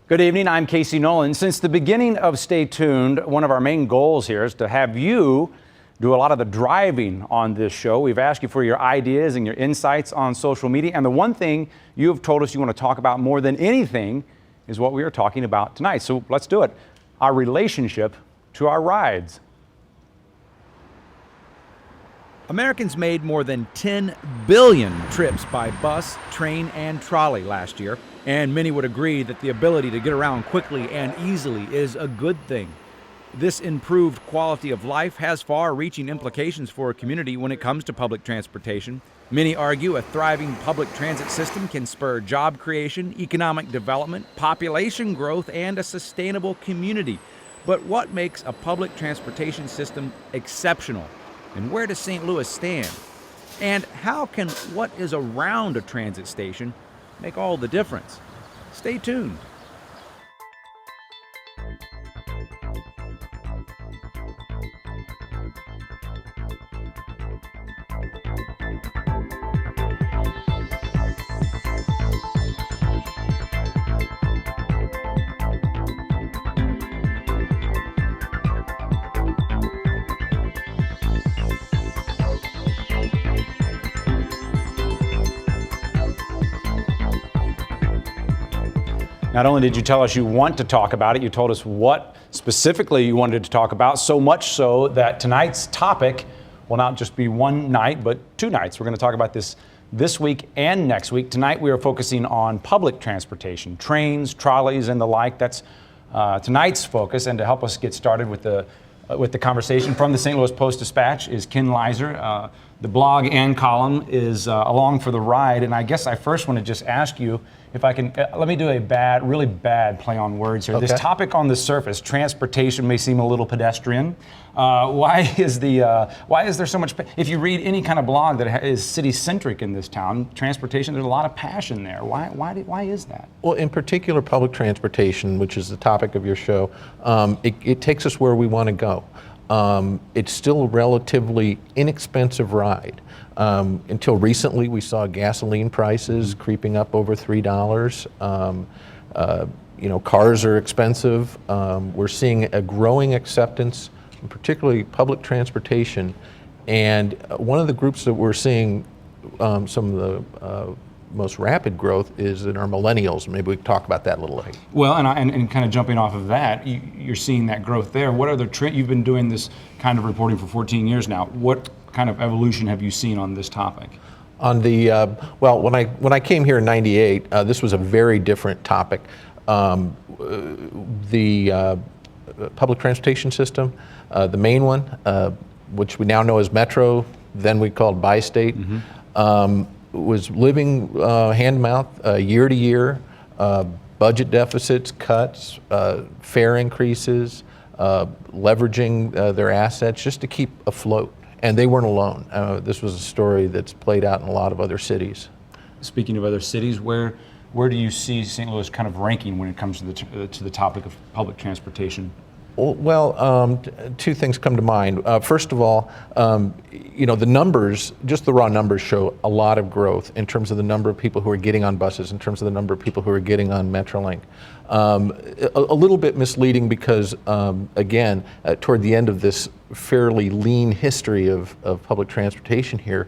Good evening, I'm Casey Nolan. Since the beginning of Stay Tuned, one of our main goals here is to have you do a lot of the driving on this show. We've asked you for your ideas and your insights on social media, and the one thing you have told us you want to talk about more than anything is what we are talking about tonight. So let's do it. Our relationship to our rides. Americans made more than 10 billion trips by bus, train, and trolley last year, and many would agree that the ability to get around quickly and easily is a good thing. This improved quality of life has far-reaching implications for a community when it comes to public transportation. Many argue a thriving public transit system can spur job creation, economic development, population growth, and a sustainable community. But what makes a public transportation system exceptional? And where does St. Louis stand? And how can what is around a transit station make all the difference? Stay tuned. Not only did you tell us you want to talk about it, you told us what specifically you wanted to talk about, so much so that tonight's topic will not just be one night, but two nights. We're going to talk about this week and next week. Tonight we are focusing on public transportation, trains, trolleys, and the like. That's tonight's focus. And to help us get started with the conversation from the St. Louis Post-Dispatch is Ken Lizer. The blog and column is along for the ride. And I guess I first want to just ask you if I can, let me do a really bad play on words here. Okay. This topic on the surface, transportation, may seem a little pedestrian. Why is there so much, if you read any kind of blog that is city-centric in this town, transportation, there's a lot of passion there. Why is that? Well, in particular, public transportation, which is the topic of your show, it takes us where we want to go. It's still a relatively inexpensive ride. Until recently, we saw gasoline prices creeping up over $3. Cars are expensive. We're seeing a growing acceptance, particularly public transportation. And one of the groups that we're seeing some of the most rapid growth is in our millennials. Maybe we can talk about that a little later. Well, and kind of jumping off of that, you're seeing that growth there. What other trends? You've been doing this kind of reporting for 14 years now. What kind of evolution have you seen on this topic? On the when I came here in '98, this was a very different topic. The public transportation system, the main one, which we now know as Metro, then we called Bi-State. Was living hand-to-mouth, year to year, budget deficits, cuts, fare increases, leveraging their assets just to keep afloat. And they weren't alone. This was a story that's played out in a lot of other cities. Speaking of other cities, where do you see St. Louis kind of ranking when it comes to the topic of public transportation? Well, two things come to mind. First of all, the numbers, just the raw numbers, show a lot of growth in terms of the number of people who are getting on buses, in terms of the number of people who are getting on Metrolink. A little bit misleading because, again, toward the end of this fairly lean history of public transportation here,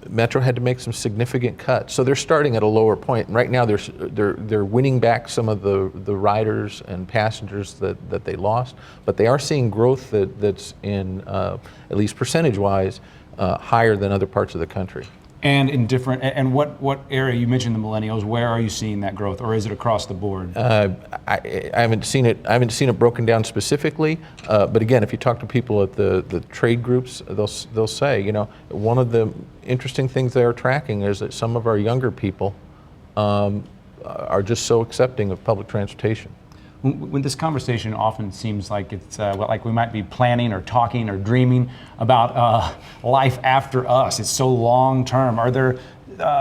Metro had to make some significant cuts. So they're starting at a lower point. And right now they're winning back some of the riders and passengers that they lost, but they are seeing growth that's in, at least percentage-wise, higher than other parts of the country. And in different, and what area, you mentioned the millennials, where are you seeing that growth, or is it across the board? I haven't seen it broken down specifically, but again, if you talk to people at the trade groups, they'll say, one of the interesting things they're tracking is that some of our younger people are just so accepting of public transportation. When this conversation often seems like it's like we might be planning or talking or dreaming about life after us. It's so long term. Are there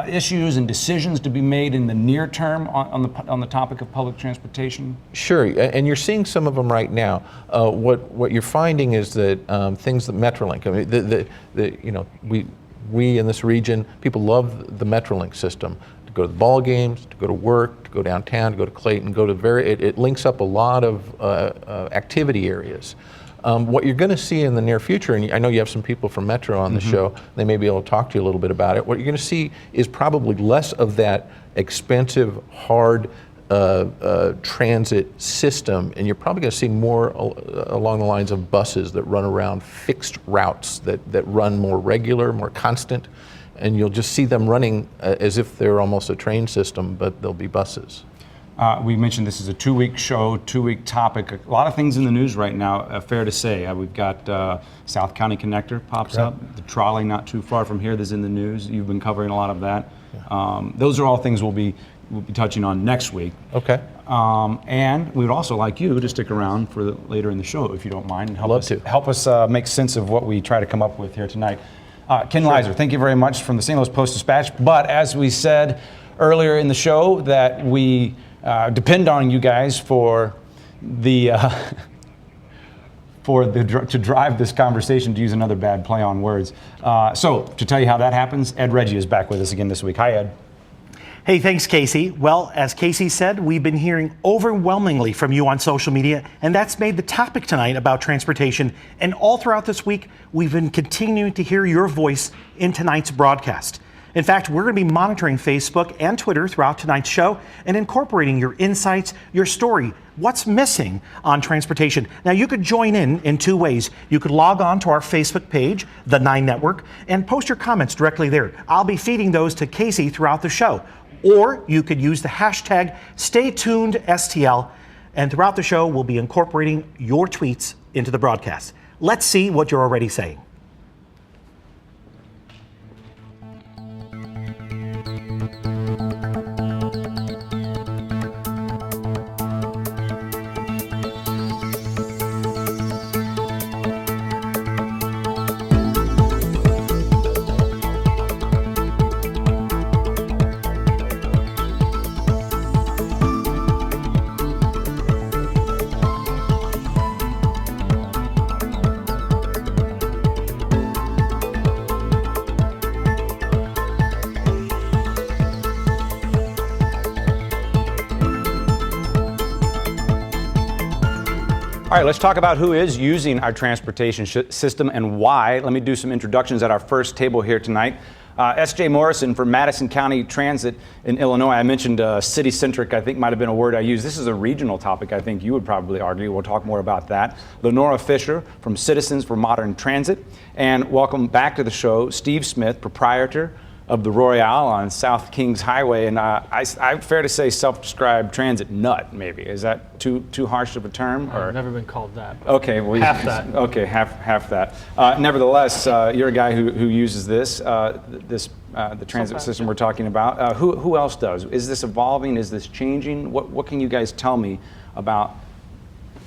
issues and decisions to be made in the near term on the topic of public transportation? Sure, and you're seeing some of them right now. What you're finding is that things that Metrolink. I mean, we in this region, people love the Metrolink system. go to the ball games, to go to work, to go downtown, to go to Clayton, it links up a lot of activity areas. What you're going to see in the near future, and I know you have some people from Metro on the show, they may be able to talk to you a little bit about it. What you're going to see is probably less of that expensive, hard transit system, and you're probably going to see more along the lines of buses that run around fixed routes that run more regular, more constant, and you'll just see them running as if they're almost a train system, but they'll be buses. We mentioned this is a 2-week show, 2-week topic. A lot of things in the news right now, fair to say. We've got South County Connector pops up, the trolley not too far from here that's in the news. You've been covering a lot of that. Yeah. Those are all things we'll be touching on next week. Okay. And we would also like you to stick around for later in the show, if you don't mind, and help us make sense of what we try to come up with here tonight. Ken Lizer, thank you very much from the St. Louis Post-Dispatch. But as we said earlier in the show, that we depend on you guys for to drive this conversation, to use another bad play on words. So to tell you how that happens, Ed Reggie is back with us again this week. Hi, Ed. Hey, thanks, Casey. Well, as Casey said, we've been hearing overwhelmingly from you on social media, and that's made the topic tonight about transportation. And all throughout this week, we've been continuing to hear your voice in tonight's broadcast. In fact, we're going to be monitoring Facebook and Twitter throughout tonight's show and incorporating your insights, your story, what's missing on transportation. Now, you could join in 2 ways. You could log on to our Facebook page, The 9 Network, and post your comments directly there. I'll be feeding those to Casey throughout the show. Or you could use the hashtag StayTunedSTL, and throughout the show, we'll be incorporating your tweets into the broadcast. Let's see what you're already saying. All right, let's talk about who is using our transportation system and why. Let me do some introductions at our first table here tonight. S.J. Morrison from Madison County Transit in Illinois. I mentioned city-centric, I think might have been a word I used. This is a regional topic, I think you would probably argue. We'll talk more about that. Lenora Fisher from Citizens for Modern Transit. And welcome back to the show, Steve Smith, proprietor of the Royale on South Kings Highway, and I'm fair to say self-described transit nut, maybe. Is that too harsh of a term? I've never been called that. Okay, well, half that. Okay, half that. Nevertheless, you're a guy who uses the transit system we're talking about. Who else does? Is this evolving? Is this changing? What can you guys tell me about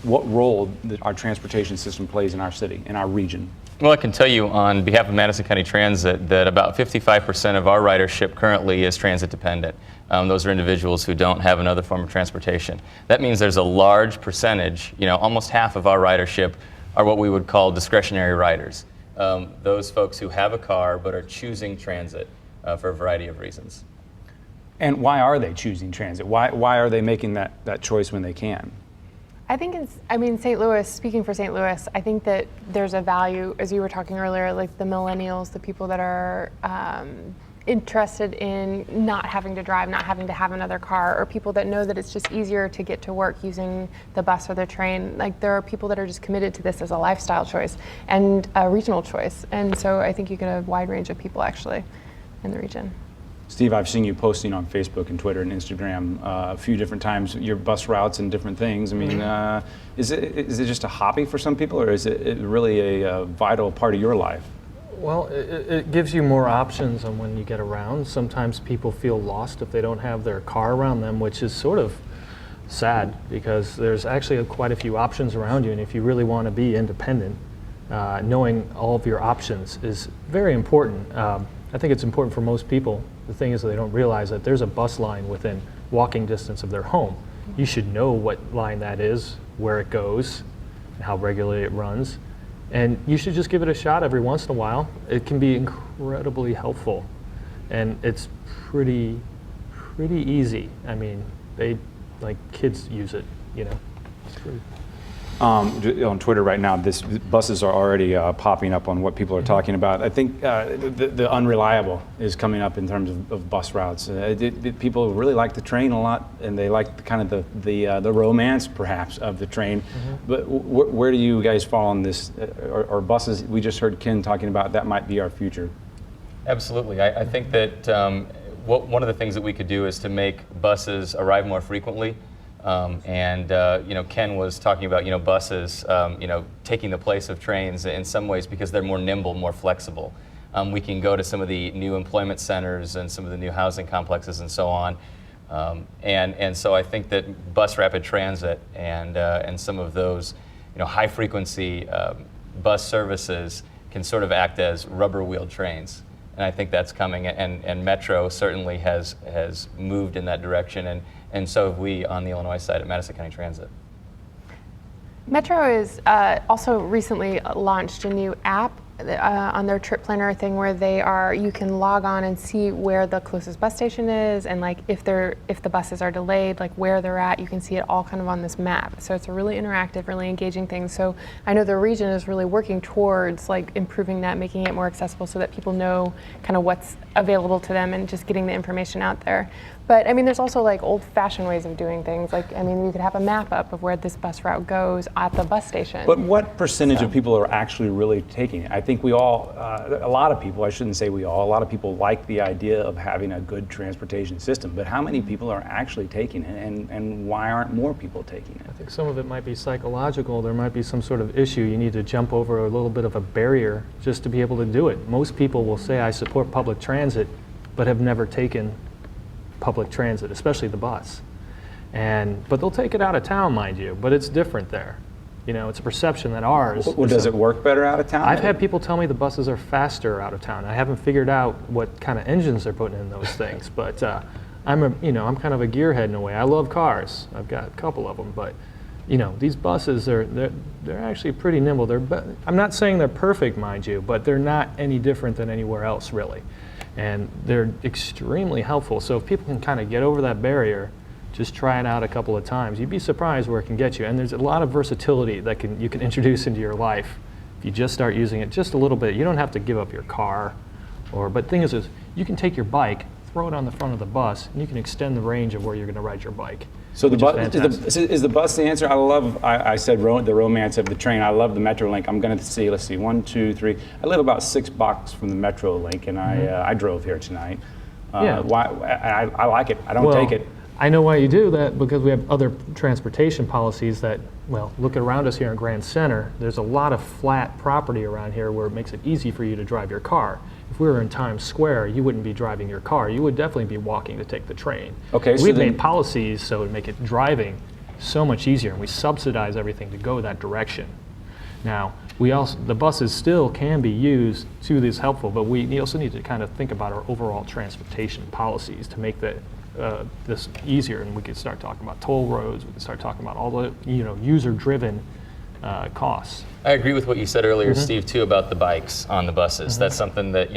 what role our transportation system plays in our city, in our region? Well, I can tell you on behalf of Madison County Transit that about 55% of our ridership currently is transit dependent. Those are individuals who don't have another form of transportation. That means there's a large percentage, almost half of our ridership are what we would call discretionary riders. Those folks who have a car but are choosing transit for a variety of reasons. And why are they choosing transit? Why are they making that choice when they can? I think St. Louis, speaking for St. Louis, I think that there's a value, as you were talking earlier, like the millennials, the people that are interested in not having to drive, not having to have another car, or people that know that it's just easier to get to work using the bus or the train. Like, there are people that are just committed to this as a lifestyle choice and a regional choice. And so I think you get a wide range of people actually in the region. Steve, I've seen you posting on Facebook and Twitter and Instagram a few different times, your bus routes and different things. I mean, is it just a hobby for some people, or is it really a vital part of your life? Well, it gives you more options on when you get around. Sometimes people feel lost if they don't have their car around them, which is sort of sad because there's actually quite a few options around you, and if you really want to be independent, knowing all of your options is very important. I think it's important for most people. The thing is that they don't realize that there's a bus line within walking distance of their home. You should know what line that is, where it goes, and how regularly it runs. And you should just give it a shot every once in a while. It can be incredibly helpful. And it's pretty pretty easy. I mean, they like kids use it, you know. It's pretty. On Twitter right now, buses are already popping up on what people are talking about. I think the unreliable is coming up in terms of bus routes. People really like the train a lot, and they like the romance, perhaps, of the train. But where do you guys fall on this? Are buses? We just heard Ken talking about that might be our future. Absolutely. I think that one of the things that we could do is to make buses arrive more frequently. Ken was talking about, buses, taking the place of trains in some ways because they're more nimble, more flexible. We can go to some of the new employment centers and some of the new housing complexes and so on. And so I think that bus rapid transit and some of those, high frequency bus services can sort of act as rubber wheeled trains. And I think that's coming, and Metro certainly has moved in that direction, and so have we on the Illinois side at Madison County Transit. Metro is also recently launched a new app on their trip planner thing where you can log on and see where the closest bus station is, and like if the buses are delayed, like where they're at. You can see it all kind of on this map. So it's a really interactive, really engaging thing. So I know the region is really working towards like improving that, making it more accessible so that people know kind of what's available to them and just getting the information out there. But I mean, there's also like old-fashioned ways of doing things. Like, I mean, you could have a map up of where this bus route goes at the bus station. But what percentage of people are actually really taking it? I think we all, a lot of people, I shouldn't say we all, a lot of people like the idea of having a good transportation system. But how many people are actually taking it, and why aren't more people taking it? I think some of it might be psychological. There might be some sort of issue. You need to jump over a little bit of a barrier just to be able to do it. Most people will say, I support public transit, but have never taken public transit, especially the bus. But they'll take it out of town, mind you, but it's different there. It's a perception that ours. Well, does it work better out of town? I've had people tell me the buses are faster out of town. I haven't figured out what kind of engines they're putting in those things, but I'm kind of a gearhead in a way. I love cars. I've got a couple of them, but these buses they're actually pretty nimble. I'm not saying they're perfect, mind you, but they're not any different than anywhere else, really. And they're extremely helpful. So if people can kind of get over that barrier, just try it out a couple of times. You'd be surprised where it can get you. And there's a lot of versatility that you can introduce into your life if you just start using it just a little bit. You don't have to give up your car, but the thing is you can take your bike, throw it on the front of the bus, and you can extend the range of where you're going to ride your bike. So is the bus the answer? I said the romance of the train. I love the Metrolink. I'm going to see, let's see, 1, 2, 3. I live about 6 blocks from the Metrolink, and I drove here tonight. Why? I like it. I don't take it. I know why you do that, because we have other transportation policies that, look around us here in Grand Center. There's a lot of flat property around here where it makes it easy for you to drive your car. If we were in Times Square, you wouldn't be driving your car. You would definitely be walking to take the train. Okay, We've made policies so to make it driving so much easier, and we subsidize everything to go that direction. Now, the buses still can be used to this helpful, but we also need to kind of think about our overall transportation policies to make this easier, and we could start talking about toll roads. We could start talking about all the user-driven costs. I agree with what you said earlier, Steve, too, about the bikes on the buses. That's something that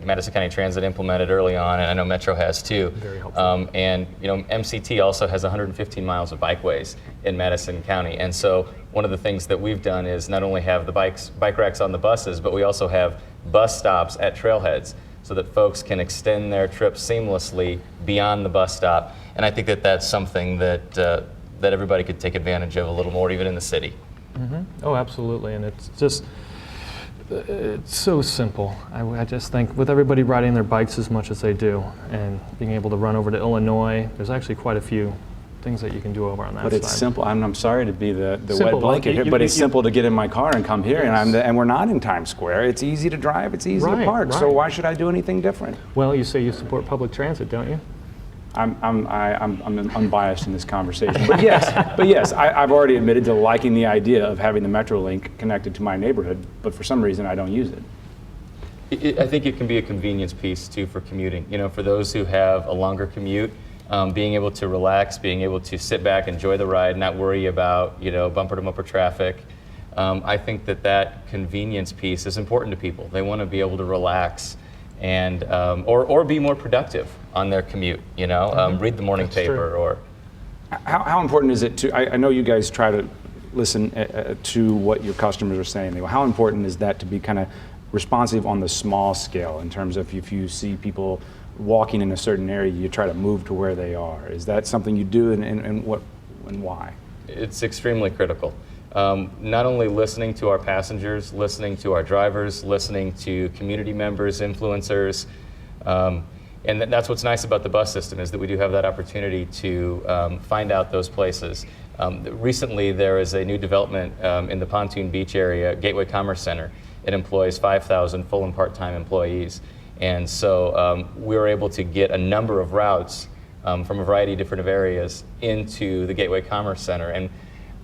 Madison County Transit implemented early on, and I know Metro has too. Very helpful. MCT also has 115 miles of bikeways in Madison County, and so one of the things that we've done is not only have the bike racks on the buses, but we also have bus stops at trailheads, so that folks can extend their trip seamlessly beyond the bus stop. And I think that that's something that everybody could take advantage of a little more, even in the city. Oh, absolutely, and it's so simple. I just think with everybody riding their bikes as much as they do, and being able to run over to Illinois, there's actually quite a few things that you can do over on that side. But it's simple. I'm sorry to be the Simple, wet blanket like here, but it's simple to get in my car and come here, Yes. and we're not in Times Square. It's easy to drive. It's easy to Right, park. So right. why should I do anything different? Well, you say you support public transit, don't you? I'm unbiased in this conversation, but yes, I've already admitted to liking the idea of having the Metrolink connected to my neighborhood, but for some reason I don't use it. I think it can be a convenience piece too for commuting. For those who have a longer commute, being able to relax, being able to sit back, enjoy the ride, not worry about bumper to bumper traffic. I think that convenience piece is important to people. They want to be able to relax and or be more productive on their commute. Read the morning paper or. How important is it to? I know you guys try to listen to what your customers are saying. How important is that to be kind of responsive on the small scale in terms of if you see people walking in a certain area, you try to move to where they are? Is that something you do, and what and why? It's extremely critical. Not only listening to our passengers, listening to our drivers, listening to community members, influencers, and that's what's nice about the bus system is that we do have that opportunity to find out those places. Recently, there is a new development in the Pontoon Beach area, Gateway Commerce Center. It employs 5,000 full and part-time employees. And so we were able to get a number of routes from a variety of different areas into the Gateway Commerce Center. And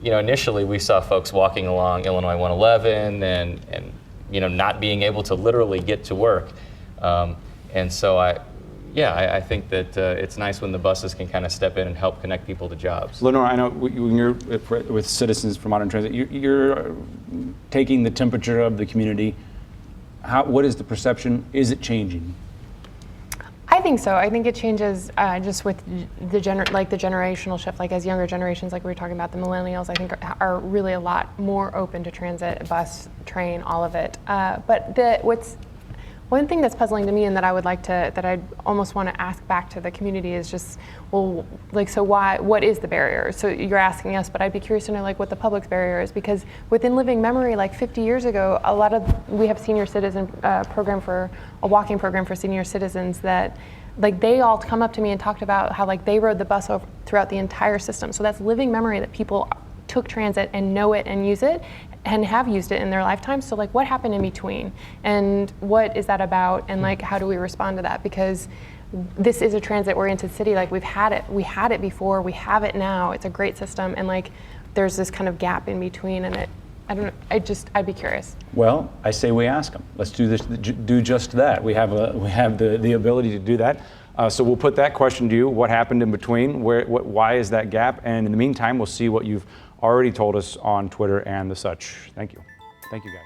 initially we saw folks walking along Illinois 111 and not being able to literally get to work. And so I think that it's nice when the buses can kind of step in and help connect people to jobs. Lenore, I know when you're with Citizens for Modern Transit, you're taking the temperature of the community. What is the perception? Is it changing? I think so. I think it changes just with the generational shift. Like as younger generations, like we were talking about, the millennials, I think are really a lot more open to transit, bus, train, all of it. But what's one thing that's puzzling to me, and that I would like to, that I almost want to ask back to the community, is just, well, like, so why? What is the barrier? So you're asking us, but I'd be curious to know, like, what the public's barrier is, because within living memory, like 50 years ago, we have senior citizen program for a walking program for senior citizens that, like, they all come up to me and talked about how, like, they rode the bus over throughout the entire system. So that's living memory that people took transit and know it and use it and have used it in their lifetime. So like, what happened in between, and what is that about, and like, how do we respond to that? Because this is a transit-oriented city. Like, we had it before, we have it now. It's a great system, and like, there's this kind of gap in between, and I'd be curious. Well, I say we ask them. Let's do just that. We have the ability to do that. So we'll put that question to you. What happened in between? Why is that gap? And in the meantime, we'll see what you've already told us on Twitter and the such. Thank you. Thank you, guys.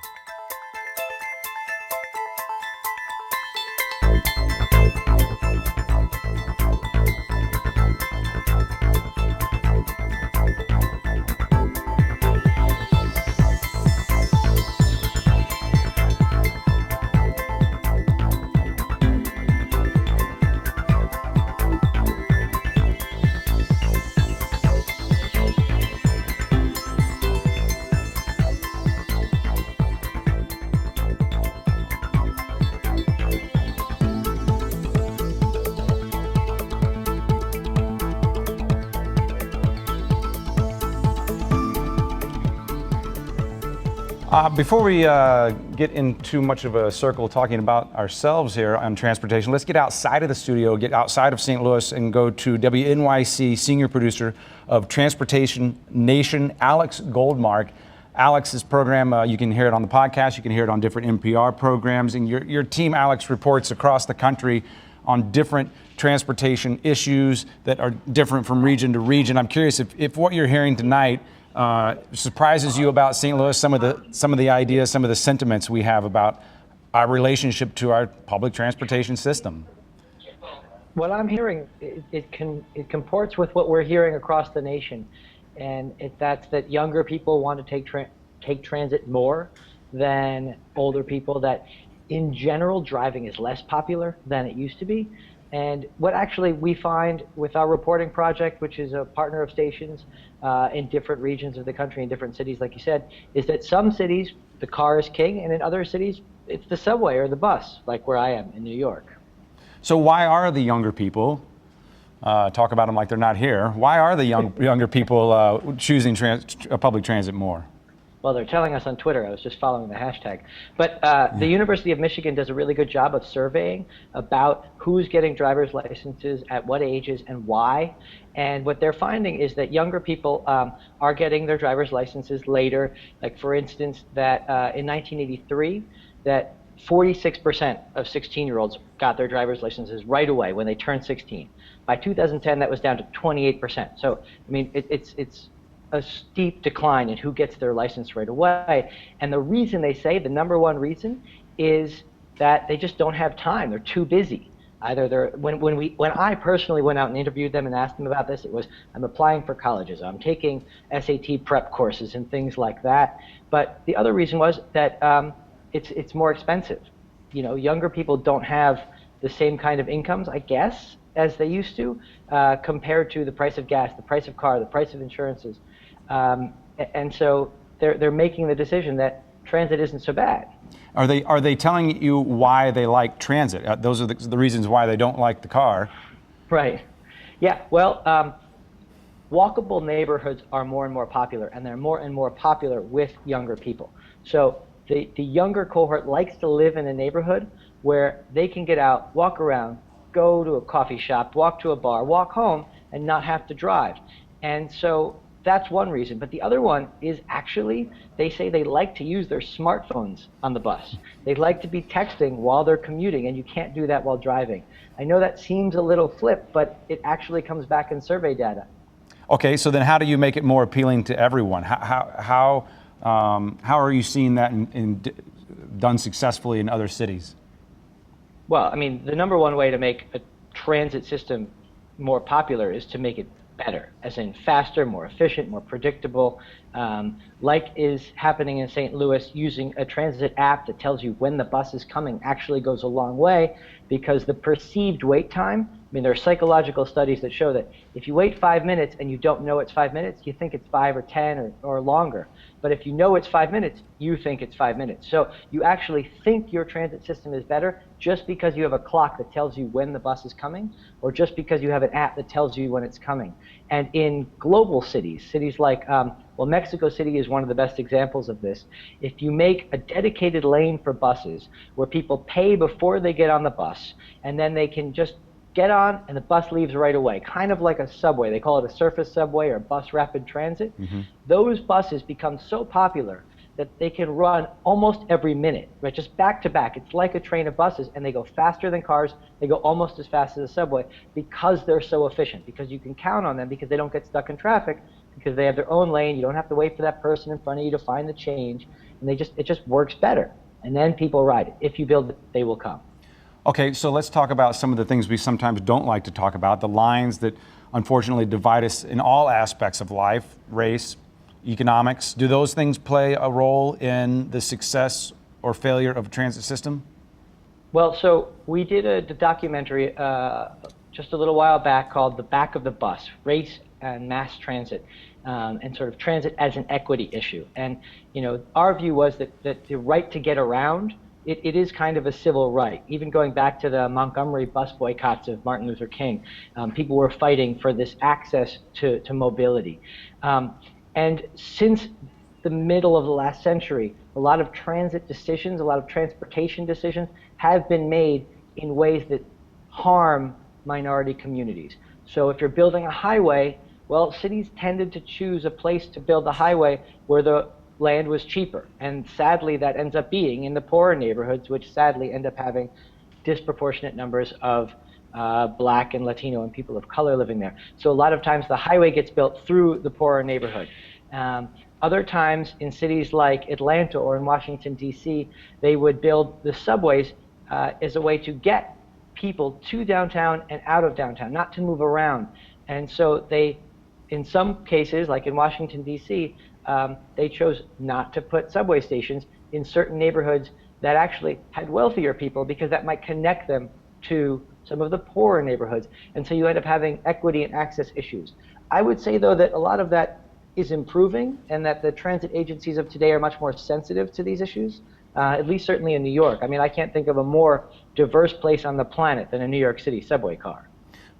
Before we get into much of a circle talking about ourselves here on transportation, let's get outside of the studio, get outside of St. Louis, and go to WNYC senior producer of Transportation Nation, Alex Goldmark. Alex's program, you can hear it on the podcast, you can hear it on different NPR programs, and your team, Alex, reports across the country on different transportation issues that are different from region to region. I'm curious if what you're hearing tonight surprises you about St. Louis, some of the ideas, some of the sentiments we have about our relationship to our public transportation system. What I'm hearing, it comports with what we're hearing across the nation, and that's that younger people want to take transit more than older people. That in general, driving is less popular than it used to be. And what actually we find with our reporting project, which is a partner of stations in different regions of the country, in different cities, like you said, is that some cities, the car is king, and in other cities, it's the subway or the bus, like where I am in New York. So why are the younger people, talk about them like they're not here, why are the younger people choosing public transit more? Well, they're telling us on Twitter. I was just following the hashtag. But the University of Michigan does a really good job of surveying about who's getting driver's licenses at what ages and why. And what they're finding is that younger people are getting their driver's licenses later. Like, for instance, that in 1983, that 46% of 16-year-olds got their driver's licenses right away when they turned 16. By 2010, that was down to 28%. So, I mean, it's a steep decline in who gets their license right away. And the reason they say, the number one reason, is that they just don't have time. They're too busy. Either when I personally went out and interviewed them and asked them about this, it was, I'm applying for colleges, I'm taking SAT prep courses and things like that. But the other reason was that it's more expensive. You know, younger people don't have the same kind of incomes, I guess, as they used to, compared to the price of gas, the price of car, the price of insurances. And so they're making the decision that transit isn't so bad. Are they telling you why they like transit? Those are the reasons why they don't like the car. Right. Yeah. Well, walkable neighborhoods are more and more popular, and they're more and more popular with younger people. So the younger cohort likes to live in a neighborhood where they can get out, walk around, go to a coffee shop, walk to a bar, walk home, and not have to drive. And so that's one reason. But the other one is actually, they say they like to use their smartphones on the bus. They like to be texting while they're commuting, and you can't do that while driving. I know that seems a little flip, but it actually comes back in survey data. Okay, so then how do you make it more appealing to everyone? How are you seeing that done successfully in other cities? Well, I mean, the number one way to make a transit system more popular is to make it better, as in faster, more efficient, more predictable, like is happening in St. Louis. Using a transit app that tells you when the bus is coming actually goes a long way, because the perceived wait time, I mean, there are psychological studies that show that if you wait 5 minutes and you don't know it's 5 minutes, you think it's 5 or 10 or longer. But if you know it's 5 minutes, you think it's 5 minutes. So you actually think your transit system is better just because you have a clock that tells you when the bus is coming, or just because you have an app that tells you when it's coming. And in global cities, cities like, well, Mexico City is one of the best examples of this. If you make a dedicated lane for buses where people pay before they get on the bus, and then they can just get on and the bus leaves right away, kind of like a subway. They call it a surface subway or bus rapid transit. Mm-hmm. Those buses become so popular that they can run almost every minute, right? Just back to back. It's like a train of buses, and they go faster than cars. They go almost as fast as a subway because they're so efficient, because you can count on them, because they don't get stuck in traffic, because they have their own lane. You don't have to wait for that person in front of you to find the change, and it just works better. And then people ride it. If you build it, they will come. Okay, so let's talk about some of the things we sometimes don't like to talk about, the lines that unfortunately divide us in all aspects of life, race, economics. Do those things play a role in the success or failure of a transit system? Well, so we did a documentary just a little while back called The Back of the Bus, Race and Mass Transit, and sort of transit as an equity issue. And, you know, our view was that the right to get around, it is kind of a civil right. Even going back to the Montgomery bus boycotts of Martin Luther King, people were fighting for this access to mobility. And since the middle of the last century, a lot of transit decisions, a lot of transportation decisions have been made in ways that harm minority communities. So if you're building a highway, well, cities tended to choose a place to build the highway where the land was cheaper. And sadly, that ends up being in the poorer neighborhoods, which sadly end up having disproportionate numbers of Black and Latino and people of color living there. So a lot of times the highway gets built through the poorer neighborhood. Other times in cities like Atlanta or in Washington, D.C., they would build the subways as a way to get people to downtown and out of downtown, not to move around. And so they, in some cases, like in Washington, D.C., they chose not to put subway stations in certain neighborhoods that actually had wealthier people, because that might connect them to some of the poorer neighborhoods. And so you end up having equity and access issues. I would say, though, that a lot of that is improving, and that the transit agencies of today are much more sensitive to these issues, at least certainly in New York. I mean, I can't think of a more diverse place on the planet than a New York City subway car.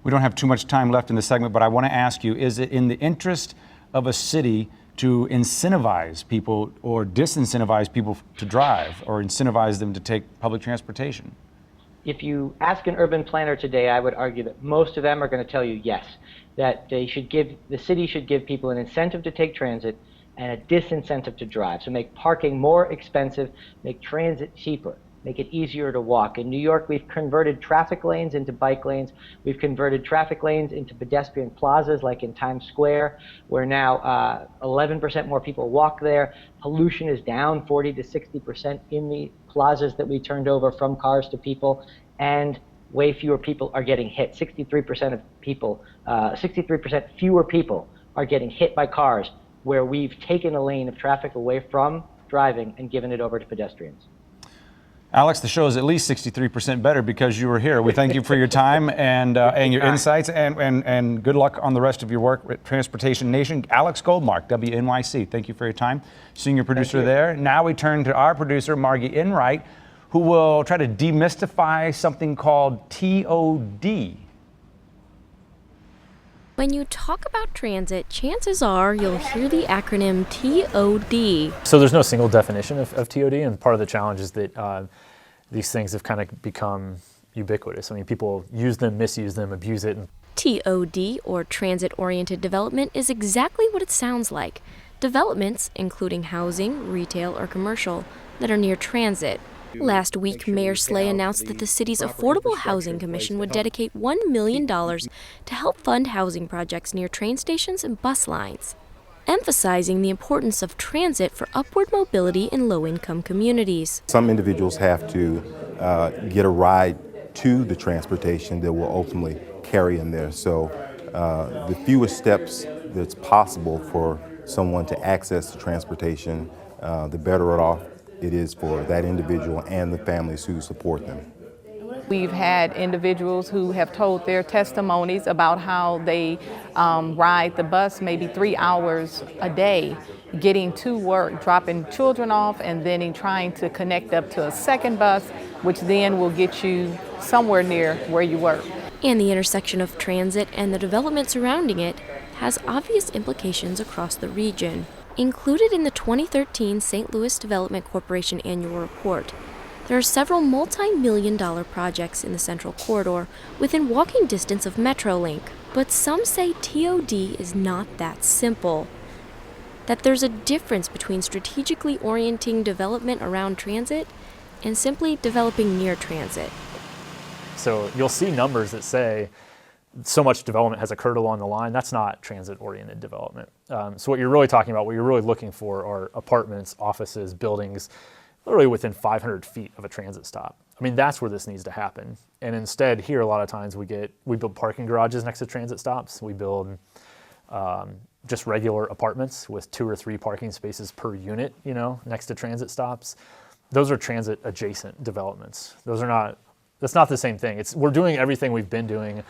We don't have too much time left in this segment, but I want to ask you, is it in the interest of a city to incentivize people or disincentivize people to drive, or incentivize them to take public transportation? If you ask an urban planner today, I would argue that most of them are going to tell you yes, that the city should give people an incentive to take transit and a disincentive to drive. So make parking more expensive, make transit cheaper. make it easier to walk. In New York, we've converted traffic lanes into bike lanes. We've converted traffic lanes into pedestrian plazas, like in Times Square, where now 11% more people walk there. Pollution is down 40 to 60% in the plazas that we turned over from cars to people, and way fewer people are getting hit. 63% of people, 63% fewer people are getting hit by cars, where we've taken a lane of traffic away from driving and given it over to pedestrians. Alex, the show is at least 63% better because you were here. We thank you for your time and your insights, and good luck on the rest of your work at Transportation Nation. Alex Goldmark, WNYC, thank you for your time. Senior producer there. Now we turn to our producer, Margie Enright, who will try to demystify something called TOD. When you talk about transit, chances are you'll hear the acronym TOD. So there's no single definition of TOD, and part of the challenge is that these things have kind of become ubiquitous. I mean, people use them, misuse them, abuse it. TOD, or transit-oriented development, is exactly what it sounds like. Developments, including housing, retail, or commercial, that are near transit. Last week, Mayor Slay announced that the city's Affordable Housing Commission would dedicate $1 million to help fund housing projects near train stations and bus lines, emphasizing the importance of transit for upward mobility in low-income communities. Some individuals have to get a ride to the transportation that will ultimately carry them there. So the fewest steps that's possible for someone to access the transportation, the better off it is for that individual and the families who support them. We've had individuals who have told their testimonies about how they ride the bus maybe 3 hours a day, getting to work, dropping children off, and then trying to connect up to a second bus, which then will get you somewhere near where you work. And the intersection of transit and the development surrounding it has obvious implications across the region. Included in the 2013 St. Louis Development Corporation annual report, there are several multi-million-dollar projects in the Central Corridor within walking distance of Metrolink. But some say TOD is not that simple. That there's a difference between strategically orienting development around transit and simply developing near transit. So you'll see numbers that say so much development has occurred along the line. That's not transit-oriented development. So what you're really talking about, what you're really looking for, are apartments, offices, buildings, literally within 500 feet of a transit stop. I mean, that's where this needs to happen. And instead, here a lot of times we build parking garages next to transit stops. We build just regular apartments with 2 or 3 parking spaces per unit, next to transit stops. Those are transit-adjacent developments. That's not the same thing. We're doing everything we've been doing.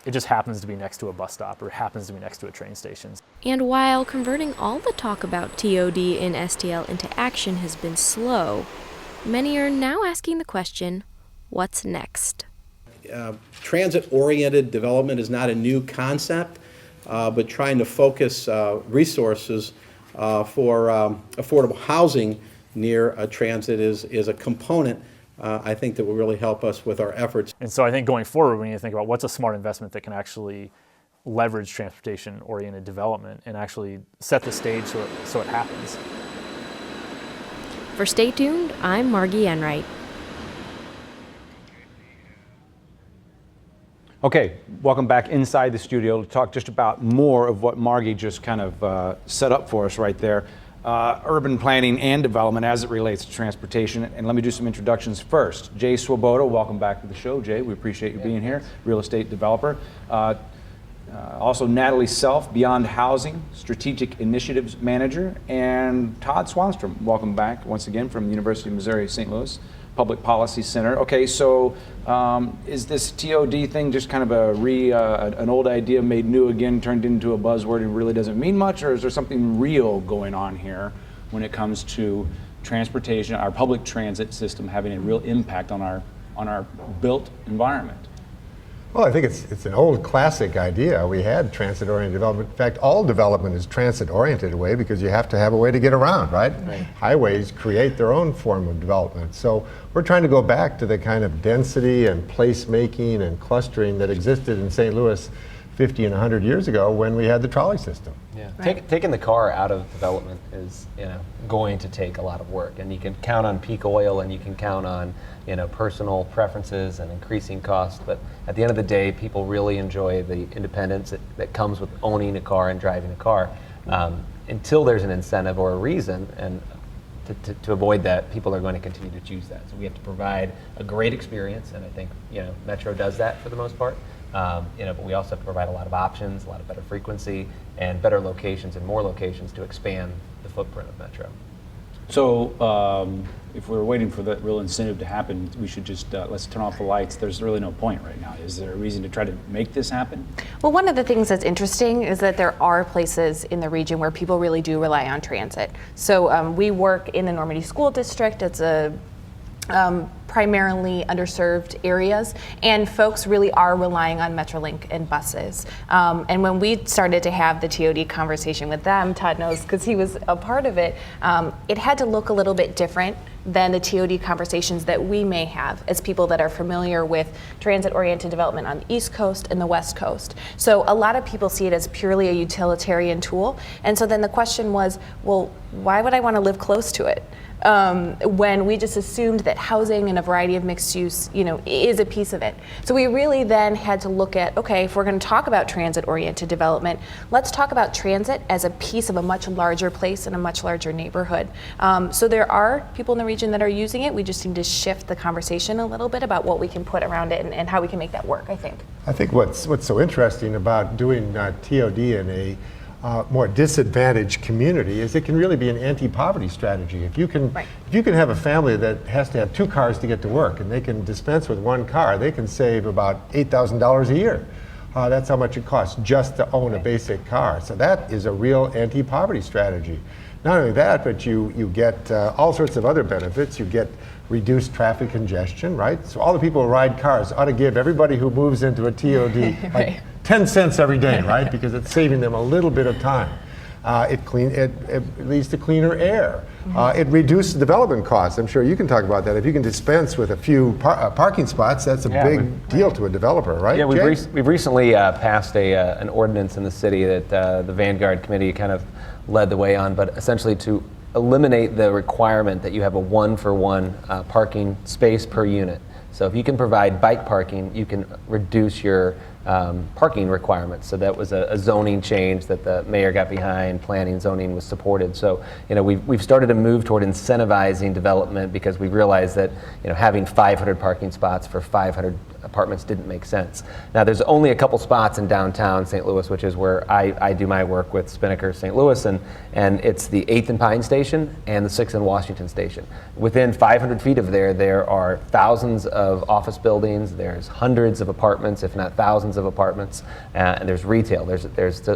It just happens to be next to a bus stop or happens to be next to a train station. And while converting all the talk about TOD in STL into action has been slow, many are now asking the question, what's next? Transit-oriented development is not a new concept, but trying to focus resources for affordable housing near a transit is a component I think that will really help us with our efforts. And so I think going forward, we need to think about what's a smart investment that can actually leverage transportation-oriented development and actually set the stage so it happens. For Stay Tuned, I'm Margie Enright. Okay, welcome back inside the studio to talk just about more of what Margie just kind of set up for us right there. Urban planning and development as it relates to transportation. And let me do some introductions first. Jay Swoboda, welcome back to the show. Jay, we appreciate you being here, real estate developer. Also Natalie Self, Beyond Housing, Strategic Initiatives Manager. And Todd Swanstrom, welcome back once again from the University of Missouri St. Louis Public Policy Center. Okay, so is this TOD thing just kind of an old idea made new again, turned into a buzzword and really doesn't mean much, or is there something real going on here when it comes to transportation, our public transit system having a real impact on our built environment? Well, I think it's an old classic idea. We had transit-oriented development. In fact, all development is transit-oriented way because you have to have a way to get around, right? Highways create their own form of development. So we're trying to go back to the kind of density and placemaking and clustering that existed in St. Louis 50 and 100 years ago when we had the trolley system. Yeah. Taking the car out of development is going to take a lot of work, and you can count on peak oil, and you can count on personal preferences and increasing costs. But at the end of the day, people really enjoy the independence that comes with owning a car and driving a car. Until there's an incentive or a reason, and to avoid that, people are going to continue to choose that. So we have to provide a great experience, and I think Metro does that for the most part. But we also have to provide a lot of options, a lot of better frequency, and better locations and more locations to expand the footprint of Metro. So if we're waiting for that real incentive to happen, we should just let's turn off the lights. There's really no point right now. Is there a reason to try to make this happen? Well, one of the things that's interesting is that there are places in the region where people really do rely on transit. So we work in the Normandy School District. It's a primarily underserved areas, and folks really are relying on Metrolink and buses. And when we started to have the TOD conversation with them, Todd knows because he was a part of it, it had to look a little bit different than the TOD conversations that we may have as people that are familiar with transit-oriented development on the East Coast and the West Coast. So a lot of people see it as purely a utilitarian tool. And so then the question was, well, why would I want to live close to it? When we just assumed that housing and a variety of mixed use, is a piece of it. So we really then had to look at, okay, if we're going to talk about transit-oriented development, let's talk about transit as a piece of a much larger place and a much larger neighborhood. So there are people in the region that are using it. We just need to shift the conversation a little bit about what we can put around it and how we can make that work, I think. I think what's so interesting about doing TOD in a more disadvantaged community is it can really be an anti-poverty strategy. If you can have a family that has to have 2 cars to get to work and they can dispense with 1 car, they can save about $8,000 a year. That's how much it costs just to own a basic car. So that is a real anti-poverty strategy. Not only that, but you get all sorts of other benefits. You get reduced traffic congestion, right? So all the people who ride cars ought to give everybody who moves into a TOD like 10 cents every day, right? Because it's saving them a little bit of time. It leads to cleaner air. It reduces development costs. I'm sure you can talk about that. If you can dispense with a few parking spots, that's a big deal to a developer, right? Yeah, we've recently passed an ordinance in the city that the Vanguard Committee kind of led the way on, but essentially to eliminate the requirement that you have a 1-for-1 parking space per unit. So if you can provide bike parking, you can reduce your parking requirements. So that was a zoning change that the mayor got behind. Planning zoning was supported. So we've started to move toward incentivizing development because we realized that having 500 parking spots for 500 apartments didn't make sense. Now there's only a couple spots in downtown St. Louis, which is where I do my work with Spinnaker St. Louis, and it's the 8th and Pine station and the 6th and Washington station. Within 500 feet of there are thousands of office buildings, there's hundreds of apartments, if not thousands of apartments, and there's retail.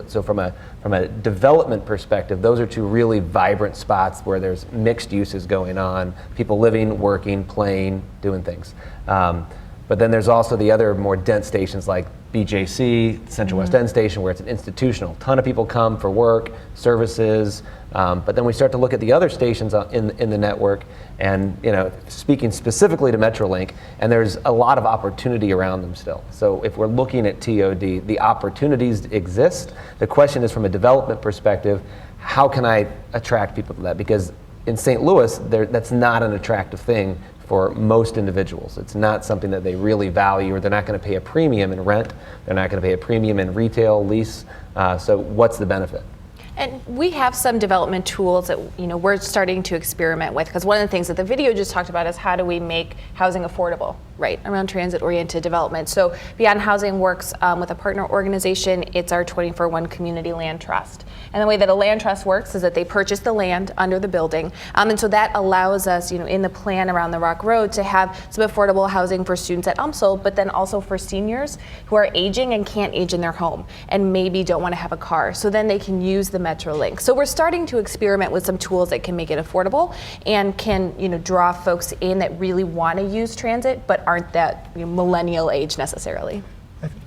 So from a development perspective, those are 2 really vibrant spots where there's mixed uses going on, people living, working, playing, doing things. But then there's also the other more dense stations like BJC, Central West End Station, where it's an institutional. A ton of people come for work, services, but then we start to look at the other stations in the network and, speaking specifically to Metrolink, and there's a lot of opportunity around them still. So if we're looking at TOD, the opportunities exist. The question is from a development perspective, how can I attract people to that? Because in St. Louis, that's not an attractive thing for most individuals. It's not something that they really value, or they're not going to pay a premium in rent. They're not going to pay a premium in retail, lease. So what's the benefit? And we have some development tools that we're starting to experiment with, because one of the things that the video just talked about is how do we make housing affordable, right, around transit-oriented development. So Beyond Housing works with a partner organization. It's our 20-for-1 community land trust. And the way that a land trust works is that they purchase the land under the building. And so that allows us, in the plan around the Rock Road to have some affordable housing for students at UMSL, but then also for seniors who are aging and can't age in their home and maybe don't want to have a car. So then they can use the Metrolink. So we're starting to experiment with some tools that can make it affordable and can, draw folks in that really want to use transit but aren't that millennial age necessarily.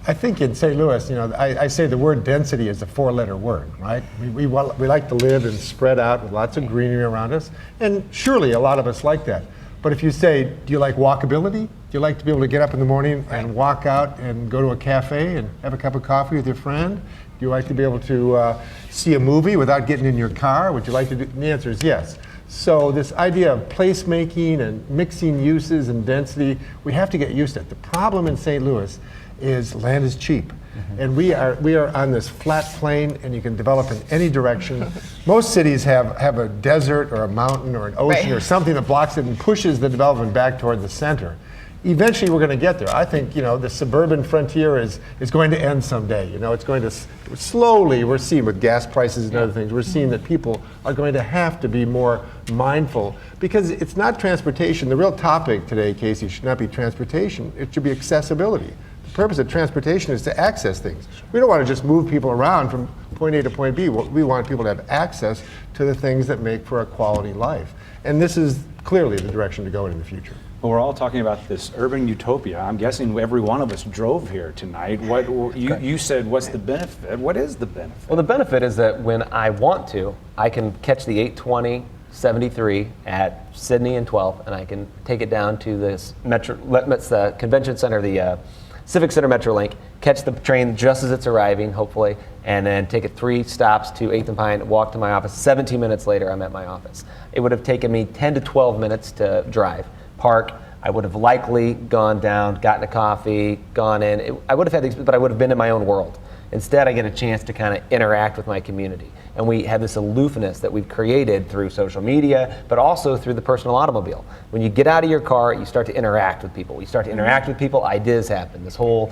I think in St. Louis, I say the word density is a 4-letter word, right? We like to live and spread out with lots of greenery around us, and surely a lot of us like that. But if you say, do you like walkability? Do you like to be able to get up in the morning and walk out and go to a cafe and have a cup of coffee with your friend? Do you like to be able to see a movie without getting in your car? Would you like to do? And the answer is yes. So this idea of placemaking and mixing uses and density, we have to get used to it. The problem in St. Louis is land is cheap. And we are on this flat plain, and you can develop in any direction. Most cities have a desert or a mountain or an ocean or something that blocks it and pushes the development back toward the center. Eventually, we're going to get there. I think the suburban frontier is going to end someday. It's going to slowly. We're seeing with gas prices and other things. We're seeing that people are going to have to be more mindful because it's not transportation. The real topic today, Casey, should not be transportation. It should be accessibility. The purpose of transportation is to access things. We don't want to just move people around from point A to point B. We want people to have access to the things that make for a quality life. And this is clearly the direction to go in the future. Well, we're all talking about this urban utopia. I'm guessing every one of us drove here tonight. What you said, what's the benefit? What is the benefit? Well, the benefit is that when I want to, I can catch the 820 73 at Sydney and 12th, and I can take it down to this convention center, the Civic Center Metrolink, catch the train just as it's arriving, hopefully, and then take it 3 stops to 8th and Pine, walk to my office. 17 minutes later, I'm at my office. It would have taken me 10 to 12 minutes to drive. Park, I would have likely gone down, gotten a coffee, gone in. I would have had these, but I would have been in my own world. Instead, I get a chance to kind of interact with my community. And we have this aloofness that we've created through social media, but also through the personal automobile. When you get out of your car, you start to interact with people. You start to interact with people, ideas happen. This whole,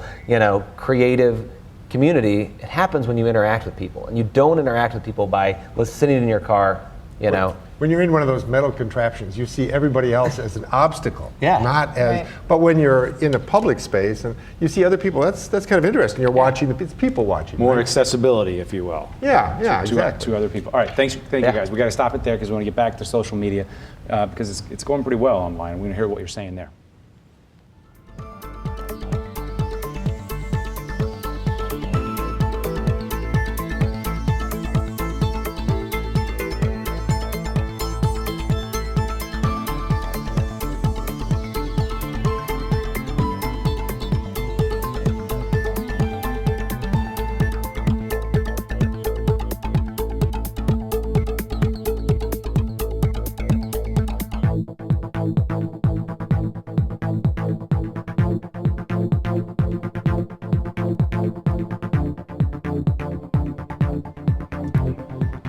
creative community, it happens when you interact with people. And you don't interact with people by sitting in your car, When you're in one of those metal contraptions, you see everybody else as an obstacle, not as. Right. But when you're in a public space and you see other people, that's kind of interesting. You're watching, it's people watching. More right? accessibility, if you will. Yeah, exactly. To other people. All right, thank you guys. We got to stop it there because we want to get back to social media because it's going pretty well online. We're going to hear what you're saying there.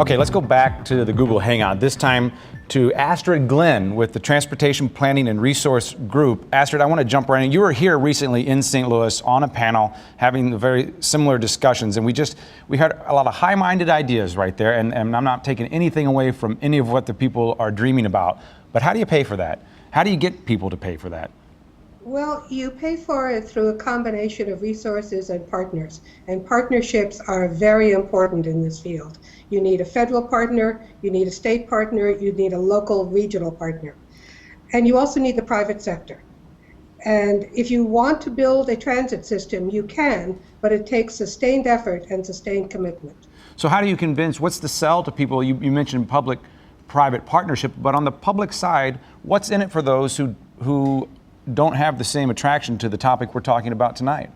Okay, let's go back to the Google Hangout, this time to Astrid Glenn with the Transportation Planning and Resource Group. Astrid, I want to jump right in. You were here recently in St. Louis on a panel having very similar discussions, and we heard a lot of high-minded ideas right there, and I'm not taking anything away from any of what the people are dreaming about, but how do you pay for that? How do you get people to pay for that? Well, you pay for it through a combination of resources and partners, and partnerships are very important in this field. You need a federal partner, you need a state partner, you need a local regional partner, and you also need the private sector. And if you want to build a transit system, you can, but it takes sustained effort and sustained commitment. So how do you convince, what's the sell to people? You mentioned public-private partnership, but on the public side, what's in it for those who don't have the same attraction to the topic we're talking about tonight?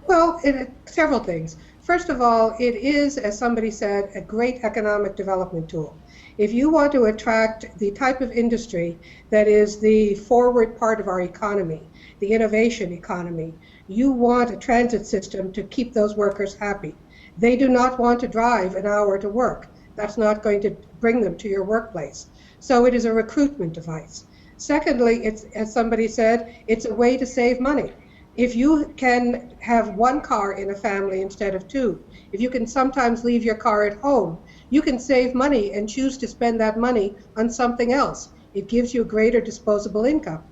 Well, several things. First of all, it is, as somebody said, a great economic development tool. If you want to attract the type of industry that is the forward part of our economy, the innovation economy, you want a transit system to keep those workers happy. They do not want to drive an hour to work. That's not going to bring them to your workplace. So it is a recruitment device. Secondly, it's, as somebody said, it's a way to save money. If you can have one car in a family instead of 2, if you can sometimes leave your car at home, you can save money and choose to spend that money on something else. It gives you a greater disposable income.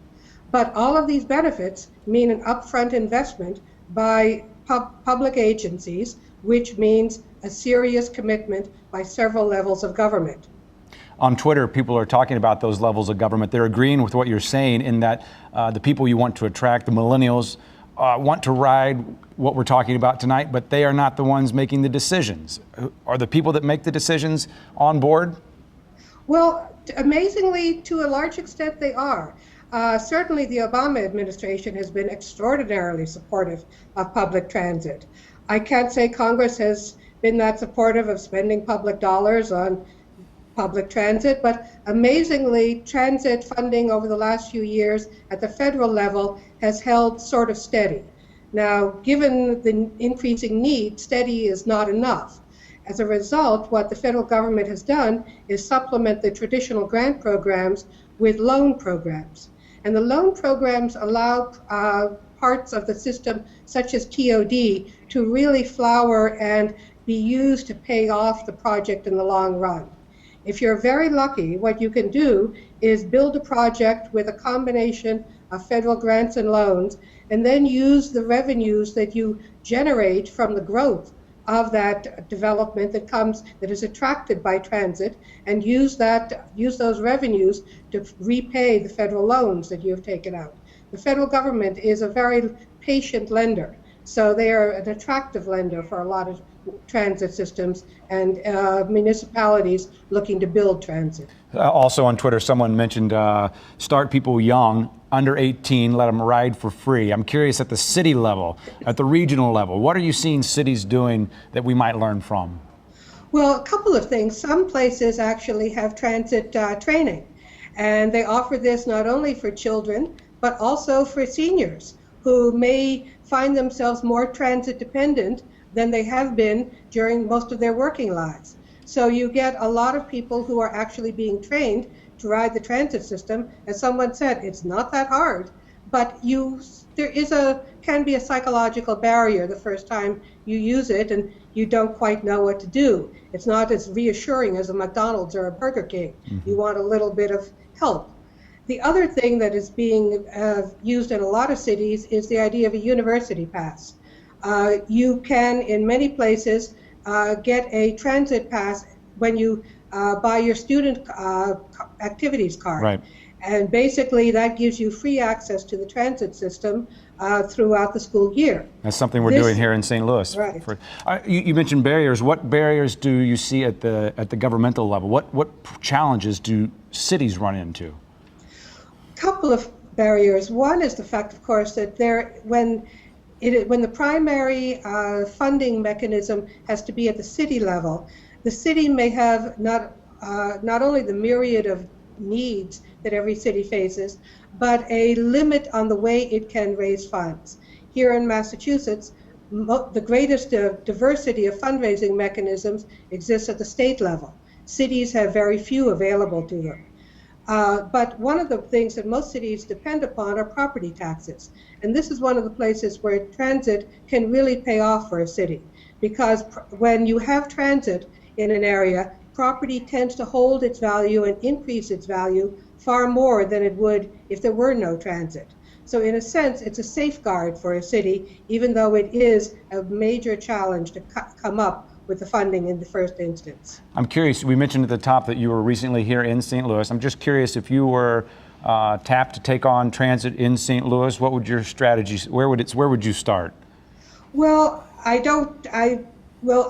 But all of these benefits mean an upfront investment by public agencies, which means a serious commitment by several levels of government. On Twitter, people are talking about those levels of government. They're agreeing with what you're saying in that the people you want to attract, the millennials, want to ride what we're talking about tonight, but they are not the ones making the decisions. Are the people that make the decisions on board? Well, Amazingly, to a large extent, they are. Certainly, the Obama administration has been extraordinarily supportive of public transit. I can't say Congress has been that supportive of spending public dollars on public transit, but amazingly, transit funding over the last few years at the federal level has held sort of steady. Now, given the increasing need, steady is not enough. As a result, what the federal government has done is supplement the traditional grant programs with loan programs. And the loan programs allow parts of the system, such as TOD, to really flower and be used to pay off the project in the long run. If you're very lucky, what you can do is build a project with a combination of federal grants and loans, and then use the revenues that you generate from the growth of that development that is attracted by transit, and use those revenues to repay the federal loans that you have taken out. The federal government is a very patient lender, so they are an attractive lender for a lot of transit systems and municipalities looking to build transit. Also on Twitter, someone mentioned start people young, under 18, let them ride for free. I'm curious at the city level, at the regional level, what are you seeing cities doing that we might learn from? Well, a couple of things. Some places actually have transit training, and they offer this not only for children, but also for seniors who may find themselves more transit dependent than they have been during most of their working lives. So you get a lot of people who are actually being trained to ride the transit system. As someone said, it's not that hard, but can be a psychological barrier the first time you use it and you don't quite know what to do. It's not as reassuring as a McDonald's or a Burger King. Mm-hmm. You want a little bit of help. The other thing that is being used in a lot of cities is the idea of a university pass. You can, in many places, get a transit pass when you buy your student activities card. Right. And basically that gives you free access to the transit system throughout the school year. That's something we're doing here in St. Louis. Right. You mentioned barriers. What barriers do you see at the governmental level? What challenges do cities run into? Couple of barriers. One is the fact, of course, that when the primary funding mechanism has to be at the city level, the city may have not only the myriad of needs that every city faces, but a limit on the way it can raise funds. Here in Massachusetts, the greatest diversity of fundraising mechanisms exists at the state level. Cities have very few available to them. But one of the things that most cities depend upon are property taxes. And this is one of the places where transit can really pay off for a city. Because when you have transit in an area, property tends to hold its value and increase its value far more than it would if there were no transit. So in a sense, it's a safeguard for a city, even though it is a major challenge to come up with the funding in the first instance. I'm curious, we mentioned at the top that you were recently here in St. Louis. I'm just curious, if you were tapped to take on transit in St. Louis, what would your strategy, where would you start? Well, I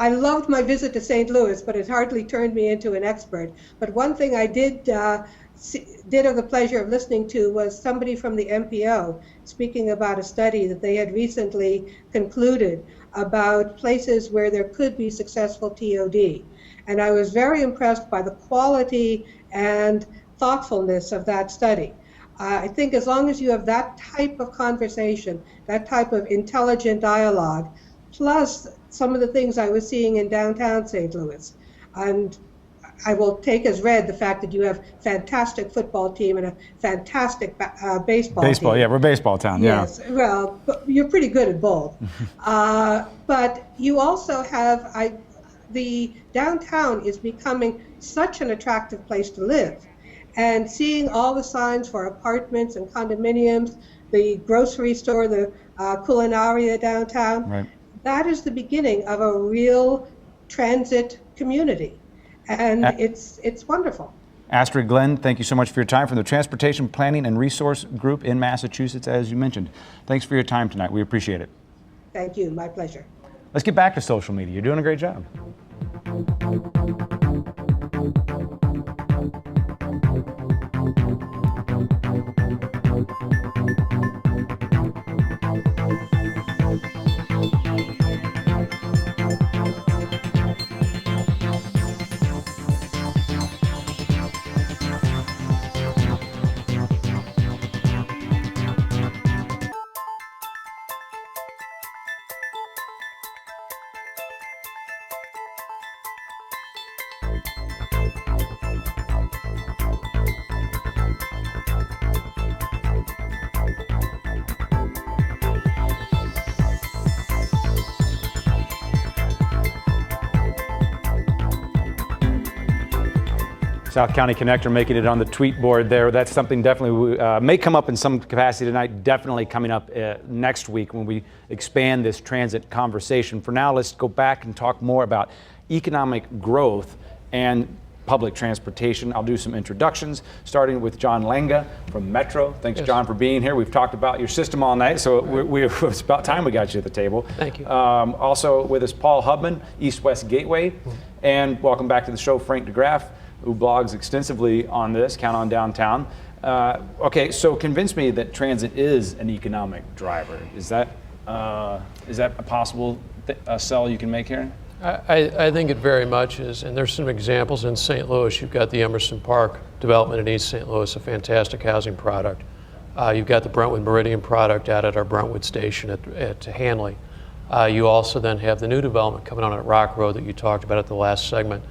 loved my visit to St. Louis, but it hardly turned me into an expert. But one thing I did have the pleasure of listening to was somebody from the MPO speaking about a study that they had recently concluded about places where there could be successful TOD. And I was very impressed by the quality and thoughtfulness of that study. I think as long as you have that type of conversation, that type of intelligent dialogue, plus some of the things I was seeing in downtown St. Louis, and I will take as read the fact that you have a fantastic football team and a fantastic baseball team. Yeah, we're a baseball town. Yes, yeah. Well, you're pretty good at both. But you also have, the downtown is becoming such an attractive place to live. And seeing all the signs for apartments and condominiums, the grocery store, the culinaria downtown, right. That is the beginning of a real transit community. And it's wonderful. Astrid Glenn, thank you so much for your time from the Transportation Planning and Resource Group in Massachusetts, as you mentioned. Thanks for your time tonight. We appreciate it. Thank you. My pleasure. Let's get back to social media. You're doing a great job. South County Connector making it on the tweet board there. That's something definitely may come up in some capacity tonight, definitely coming up next week when we expand this transit conversation. For now, let's go back and talk more about economic growth and public transportation. I'll do some introductions, starting with John Lenga from Metro. Thanks, John, for being here. We've talked about your system all night, so it's about time we got you at the table. Thank you. Also with us, Paul Hubman, East-West Gateway. And welcome back to the show, Frank DeGraff, who blogs extensively on this, Count on Downtown. Okay, so convince me that transit is an economic driver. Is that a possible sell you can make here? I think it very much is, and there's some examples in St. Louis. You've got the Emerson Park development in East St. Louis, a fantastic housing product. You've got the Brentwood Meridian product out at our Brentwood station at Hanley. You also then have the new development coming on at Rock Road that you talked about at the last segment.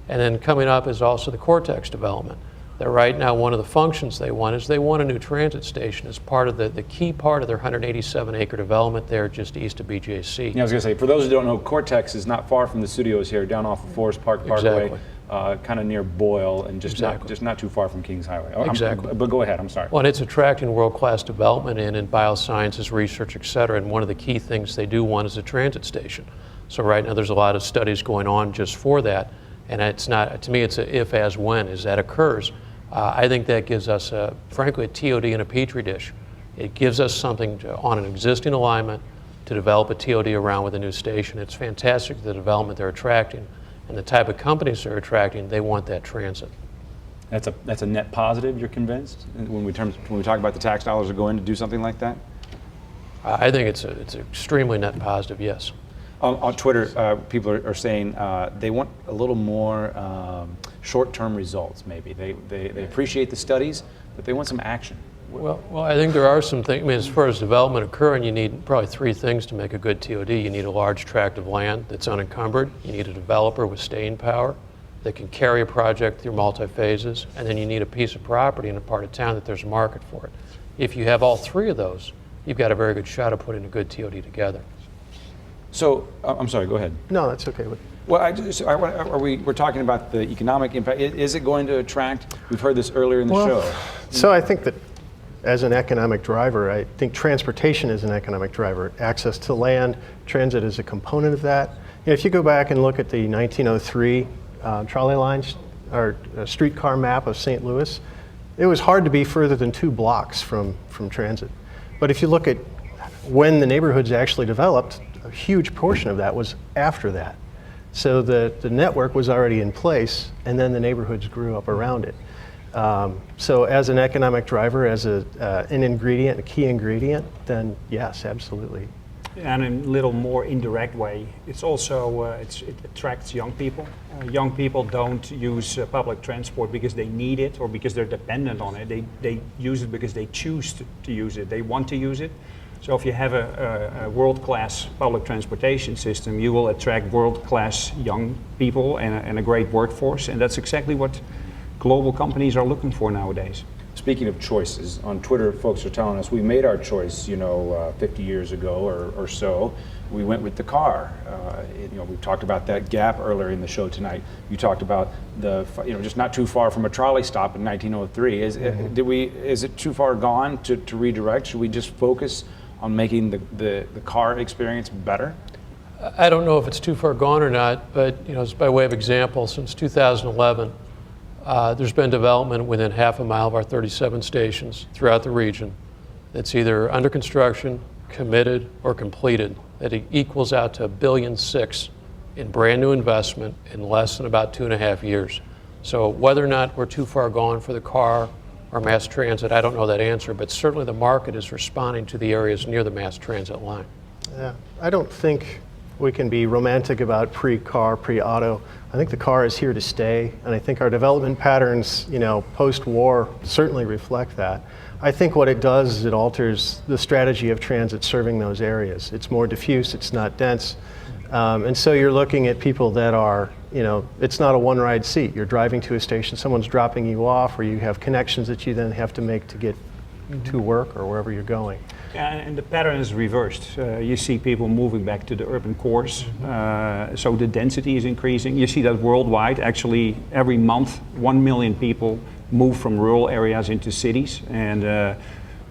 And then coming up is also the Cortex development. That right now one of the functions they want is they want a new transit station as part of the key part of their 187-acre development there just east of BJC. Yeah, I was going to say, for those who don't know, Cortex is not far from the studios here, down off of Forest Park Parkway, kind of near Boyle, and just not too far from Kings Highway. Exactly. But go ahead, I'm sorry. Well, and it's attracting world-class development in biosciences, research, et cetera, and one of the key things they do want is a transit station. So right now there's a lot of studies going on just for that, and it's not, to me, it's a if, as, when, as that occurs. I think that gives us, frankly, a TOD in a petri dish. It gives us something on an existing alignment to develop a TOD around with a new station. It's fantastic, the development they're attracting, and the type of companies they're attracting, they want that transit. That's a net positive, you're convinced, when we talk about the tax dollars that go in to do something like that? I think it's extremely net positive, yes. On Twitter, people are saying they want a little more short-term results, maybe. They appreciate the studies, but they want some action. Well, I think there are some things. I mean, as far as development occurring, you need probably three things to make a good TOD. You need a large tract of land that's unencumbered. You need a developer with staying power that can carry a project through multi-phases. And then you need a piece of property in a part of town that there's a market for it. If you have all three of those, you've got a very good shot of putting a good TOD together. So, I'm sorry, go ahead. No, that's okay. Well, we're talking about the economic impact. Is it going to attract? We've heard this earlier in the show. So I think that as an economic driver, I think transportation is an economic driver. Access to land, transit is a component of that. You know, if you go back and look at the 1903 trolley lines or streetcar map of St. Louis, it was hard to be further than 2 blocks from transit. But if you look at when the neighborhoods actually developed, a huge portion of that was after that. So the network was already in place, and then the neighborhoods grew up around it. So as an economic driver, as an ingredient, a key ingredient, then yes, absolutely. And in a little more indirect way, it's also it attracts young people. Young people don't use public transport because they need it or because they're dependent on it. They use it because they choose to use it. They want to use it. So if you have a world-class public transportation system, you will attract world-class young people and a great workforce, and that's exactly what global companies are looking for nowadays. Speaking of choices, on Twitter, folks are telling us we made our choice, 50 years ago or so. We went with the car. We've talked about that gap earlier in the show tonight. You talked about just not too far from a trolley stop in 1903. Is it too far gone to redirect? Should we just focus on making the car experience better? I don't know if it's too far gone or not, but by way of example, since 2011, there's been development within half a mile of our 37 stations throughout the region that's either under construction, committed, or completed, that equals out to $1.6 billion in brand new investment in less than about 2.5 years. So whether or not we're too far gone for the car or mass transit, I don't know that answer, but certainly the market is responding to the areas near the mass transit line. Yeah, I don't think we can be romantic about pre-car, pre-auto. I think the car is here to stay, and I think our development patterns, post-war certainly reflect that. I think what it does is it alters the strategy of transit serving those areas. It's more diffuse, it's not dense, and so you're looking at people that are, it's not a one-ride seat. You're driving to a station, someone's dropping you off, or you have connections that you then have to make to get to work or wherever you're going. And the pattern is reversed. You see people moving back to the urban cores, so the density is increasing. You see that worldwide. Actually, every month, 1 million people move from rural areas into cities. And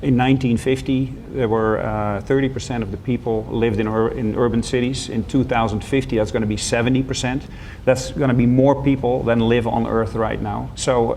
in 1950, there were 30% of the people lived in urban cities. In 2050, that's going to be 70%. That's going to be more people than live on Earth right now. So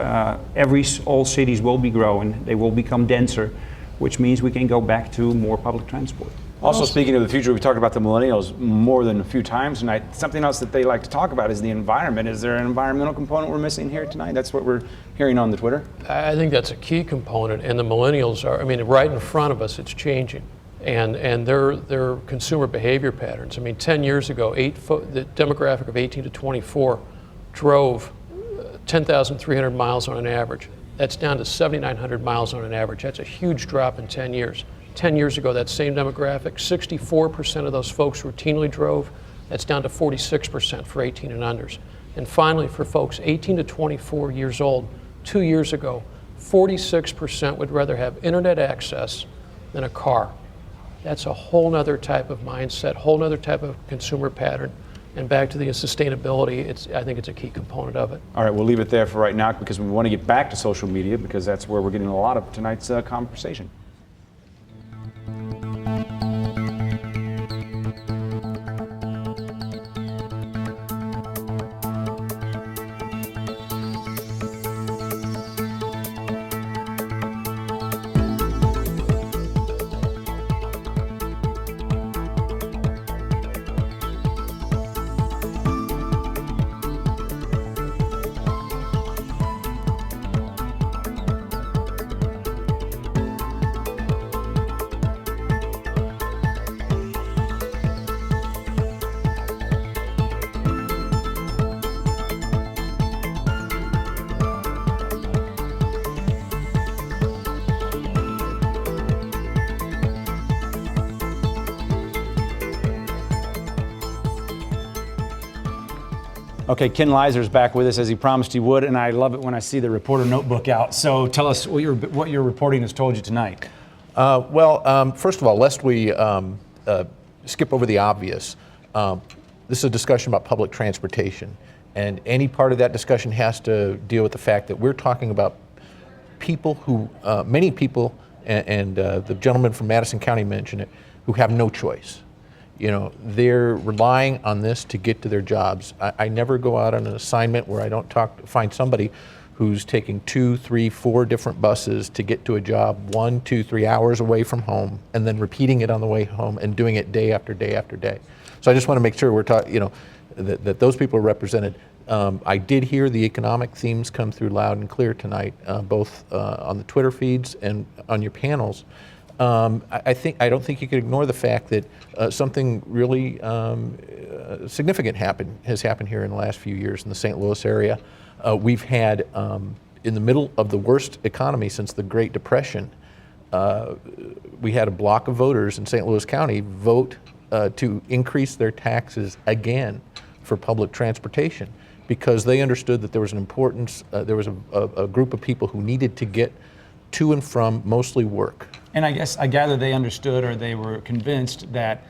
all cities will be growing. They will become denser, which means we can go back to more public transport. Also, speaking of the future, we talked about the millennials more than a few times tonight. Something else that they like to talk about is the environment. Is there an environmental component we're missing here tonight? That's what we're hearing on the Twitter. I think that's a key component, and the millennials are, I mean, right in front of us, it's changing. And their consumer behavior patterns. I mean, 10 years ago, the demographic of 18 to 24 drove 10,300 miles on an average. That's down to 7,900 miles on an average. That's a huge drop in 10 years. 10 years ago, that same demographic, 64% of those folks routinely drove. That's down to 46% for 18 and unders. And finally, for folks 18 to 24 years old, 2 years ago, 46% would rather have internet access than a car. That's a whole nother type of mindset, whole nother type of consumer pattern. And back to the sustainability, I think it's a key component of it. All right, we'll leave it there for right now because we want to get back to social media because that's where we're getting a lot of tonight's conversation. Okay, Ken Leiser's back with us as he promised he would, and I love it when I see the reporter notebook out. So tell us what your reporting has told you tonight. First of all, lest we skip over the obvious, this is a discussion about public transportation, and any part of that discussion has to deal with the fact that we're talking about people who, many people, and the gentleman from Madison County mentioned it, who have no choice. You know, they're relying on this to get to their jobs. I never go out on an assignment where I don't find somebody who's taking 2, 3, 4 different buses to get to a job 1, 2, 3 hours away from home, and then repeating it on the way home and doing it day after day after day. So I just want to make sure we're talking, you know, that those people are represented. I did hear the economic themes come through loud and clear tonight, both on the Twitter feeds and on your panels. I don't think you could ignore the fact that something really significant has happened here in the last few years in the St. Louis area. We've had, in the middle of the worst economy since the Great Depression, we had a block of voters in St. Louis County vote to increase their taxes again for public transportation because they understood that there was an importance, there was a group of people who needed to get to and from mostly work. And I gather they understood or they were convinced that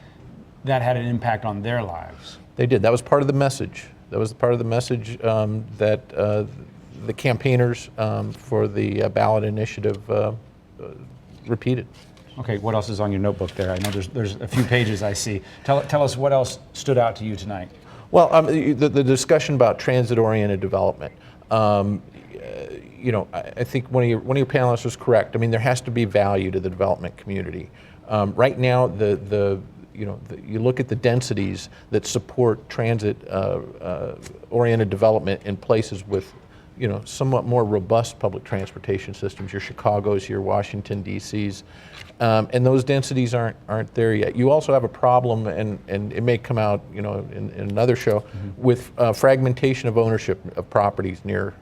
that had an impact on their lives. They did. That was part of the message. That was part of the message that the campaigners for the ballot initiative repeated. Okay, what else is on your notebook there? I know there's a few pages I see. Tell us what else stood out to you tonight. Well, the discussion about transit-oriented development. You know, I think one of your panelists was correct. I mean, there has to be value to the development community. Right now, you look at the densities that support transit-oriented development in places with, you know, somewhat more robust public transportation systems. Your Chicago's, your Washington D.C.'s, and those densities aren't there yet. You also have a problem, and it may come out, you know, in another show, with fragmentation of ownership of properties near.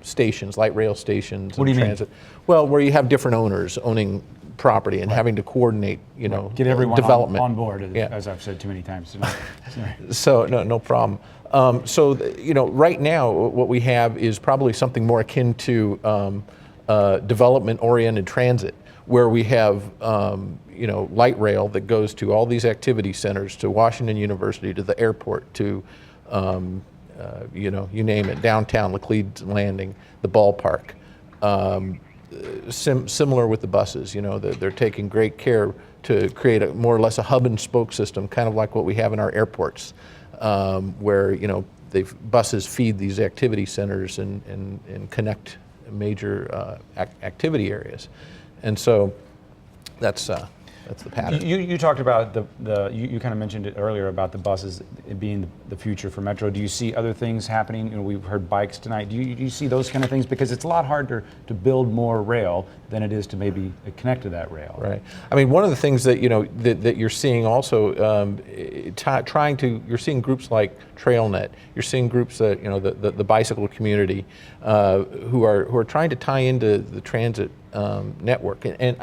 Stations, light rail stations, what do you transit. Mean? Well, where you have different owners owning property and having to coordinate, you know, get everyone development on board, as I've said too many times tonight. So no problem. You know, right now what we have is probably something more akin to development-oriented transit, where we have light rail that goes to all these activity centers, to Washington University, to the airport, to you name it, downtown, Laclede Landing, the ballpark. Similar with the buses, they're taking great care to create more or less a hub and spoke system, kind of like what we have in our airports, where buses feed these activity centers and connect major activity areas, and so that's the pattern. You talked about you kind of mentioned it earlier about the buses being the future for Metro. Do you see other things happening? We've heard bikes tonight. Do you see those kind of things? Because it's a lot harder to build more rail than it is to maybe connect to that rail. Right. I mean, one of the things that that you're seeing also, you're seeing groups like TrailNet. You're seeing groups that the bicycle community who are trying to tie into the transit network. And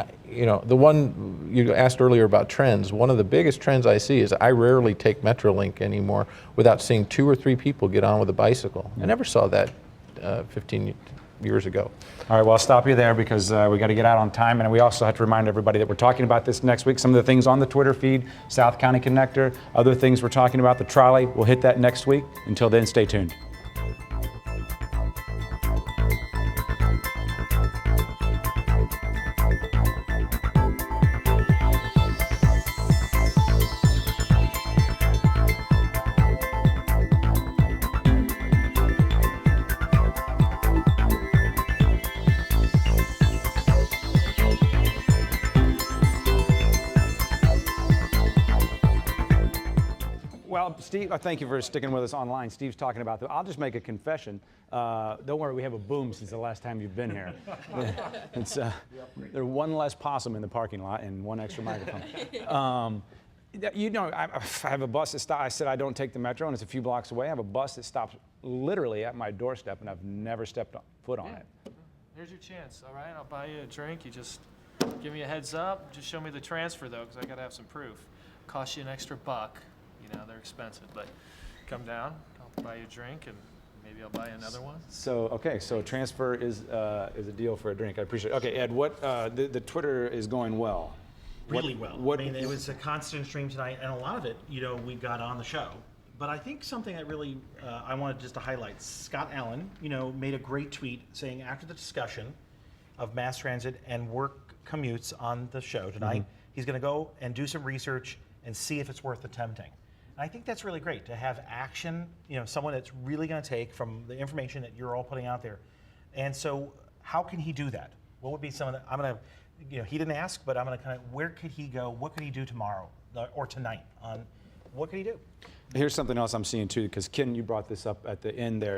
the one you asked earlier about trends, one of the biggest trends I see is I rarely take Metrolink anymore without seeing 2 or 3 people get on with a bicycle. I never saw that 15 years ago. All right, well, I'll stop you there because we got to get out on time, and we also have to remind everybody that we're talking about this next week. Some of the things on the Twitter feed, South County Connector, other things we're talking about, the trolley, we'll hit that next week. Until then, stay tuned. Well, Steve, thank you for sticking with us online. Steve's talking about I'll just make a confession. Don't worry, we have a boom since the last time you've been here. It's there's one less possum in the parking lot and one extra microphone. I have a bus that stops. I said I don't take the Metro, and it's a few blocks away. I have a bus that stops literally at my doorstep, and I've never stepped foot on it. Here's your chance, all right? I'll buy you a drink. You just give me a heads up. Just show me the transfer, though, because I got to have some proof. Cost you an extra $1. They're expensive, but come down. I'll buy you a drink, and maybe I'll buy you another one. So transfer is a deal for a drink. I appreciate it. Okay, Ed, what the Twitter is going well. Really well. It was a constant stream tonight, and a lot of it, we got on the show. But I think something that really I wanted just to highlight, Scott Allen, made a great tweet saying after the discussion of mass transit and work commutes on the show tonight, he's going to go and do some research and see if it's worth attempting. And I think that's really great to have action, someone that's really going to take from the information that you're all putting out there. And so how can he do that? What would be some of the, he didn't ask, but I'm going to where could he go? What could he do tomorrow or tonight on what could he do? Here's something else I'm seeing too, because Ken, you brought this up at the end there.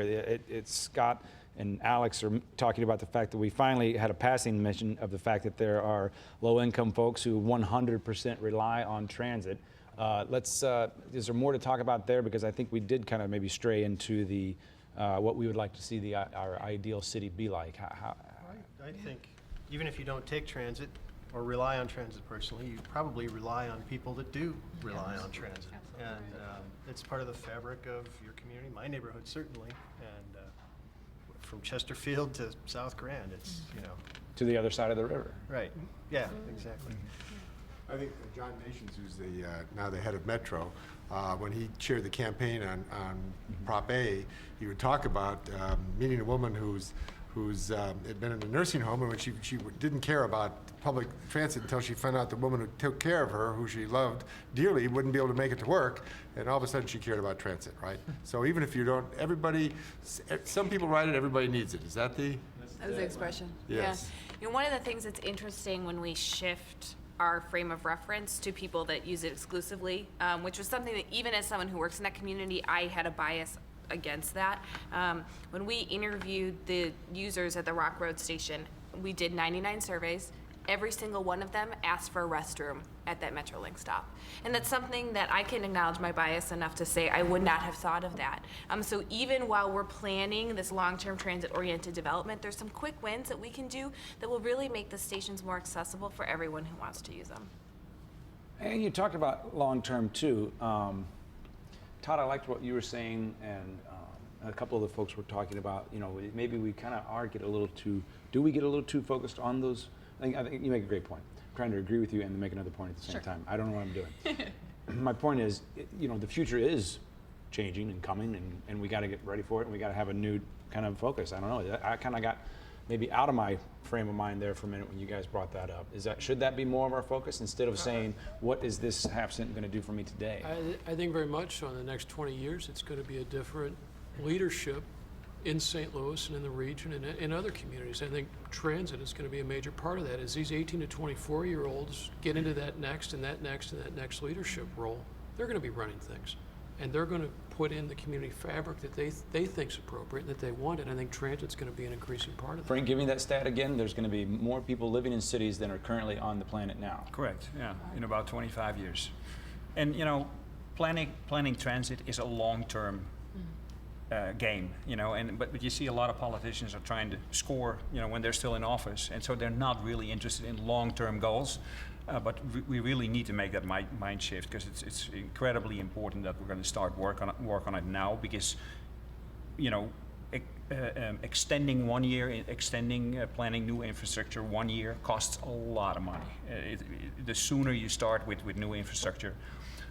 It's Scott and Alex are talking about the fact that we finally had a passing mention of the fact that there are low-income folks who 100% rely on transit. Is there more to talk about there? Because I think we did kind of maybe stray into the what we would like to see our ideal city be like. I think even if you don't take transit or rely on transit personally, you probably rely on people that do rely on transit. And it's part of the fabric of your community, my neighborhood certainly, and from Chesterfield to South Grand, it's, to the other side of the river. Right, yeah, exactly. I think John Nations, who's now the head of Metro, when he chaired the campaign on Prop A, he would talk about meeting a woman who's had been in a nursing home, and when she didn't care about public transit until she found out the woman who took care of her, who she loved dearly, wouldn't be able to make it to work, and all of a sudden she cared about transit, right? So even if you don't, some people ride it, everybody needs it. Is that the? That was the expression. Yes. Yeah. One of the things that's interesting when we shift our frame of reference to people that use it exclusively, which was something that even as someone who works in that community, I had a bias against that. When we interviewed the users at the Rock Road station, we did 99 surveys. Every single one of them asked for a restroom at that Metrolink stop. And that's something that I can acknowledge my bias enough to say I would not have thought of that. So even while we're planning this long-term transit-oriented development, there's some quick wins that we can do that will really make the stations more accessible for everyone who wants to use them. And you talked about long-term too. Todd, I liked what you were saying, and a couple of the folks were talking about, maybe we kind of do we get a little too focused on those I think you make a great point. I'm trying to agree with you and make another point at the same time. I don't know what I'm doing. My point is, the future is changing and coming, and we got to get ready for it, and we got to have a new kind of focus. I don't know. I kind of got maybe out of my frame of mind there for a minute when you guys brought that up. Should that be more of our focus instead of saying, what is this half cent going to do for me today? I think very much so. In the next 20 years, it's going to be a different leadership in St. Louis and in the region and in other communities. I think transit is going to be a major part of that. As these 18 to 24-year-olds get into that next and that next and that next leadership role, they're going to be running things. And they're going to put in the community fabric that they think is appropriate and that they want. And I think transit's going to be an increasing part of that. Frank, give me that stat again. There's going to be more people living in cities than are currently on the planet now. Correct, yeah, in about 25 years. And, planning transit is a long-term game, but you see a lot of politicians are trying to score, when they're still in office, and so they're not really interested in long-term goals. But we really need to make that mind shift, because it's incredibly important that we're going to start work on it now, because extending 1 year, planning new infrastructure 1 year costs a lot of money. The sooner you start with new infrastructure,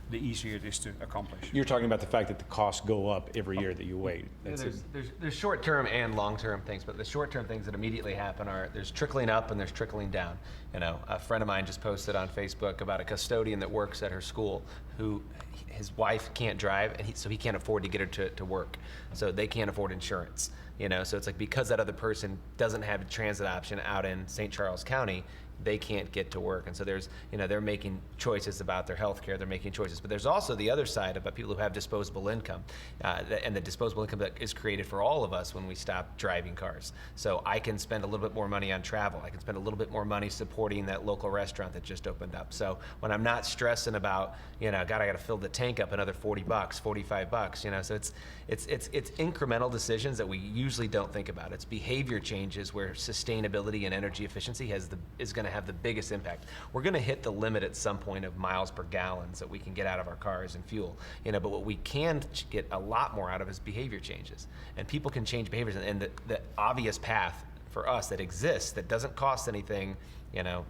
the easier it is to accomplish. You're talking about the fact that the costs go up every year that you wait. There's short-term and long-term things, but the short-term things that immediately happen are there's trickling up and there's trickling down. A friend of mine just posted on Facebook about a custodian that works at her school who his wife can't drive, and so he can't afford to get her to work. So they can't afford insurance. So it's like, because that other person doesn't have a transit option out in St. Charles County, they can't get to work. And so there's, they're making choices about their health care, they're making choices. But there's also the other side about people who have disposable income, and the disposable income that is created for all of us when we stop driving cars. So I can spend a little bit more money on travel. I can spend a little bit more money supporting that local restaurant that just opened up. So when I'm not stressing about, God, I got to fill the tank up another $40, $45, so it's incremental decisions that we usually don't think about. It's behavior changes where sustainability and energy efficiency is going to have the biggest impact. We're going to hit the limit at some point of miles per gallon that we can get out of our cars and fuel, but what we can get a lot more out of is behavior changes, and people can change behaviors. And the obvious path for us that exists that doesn't cost anything,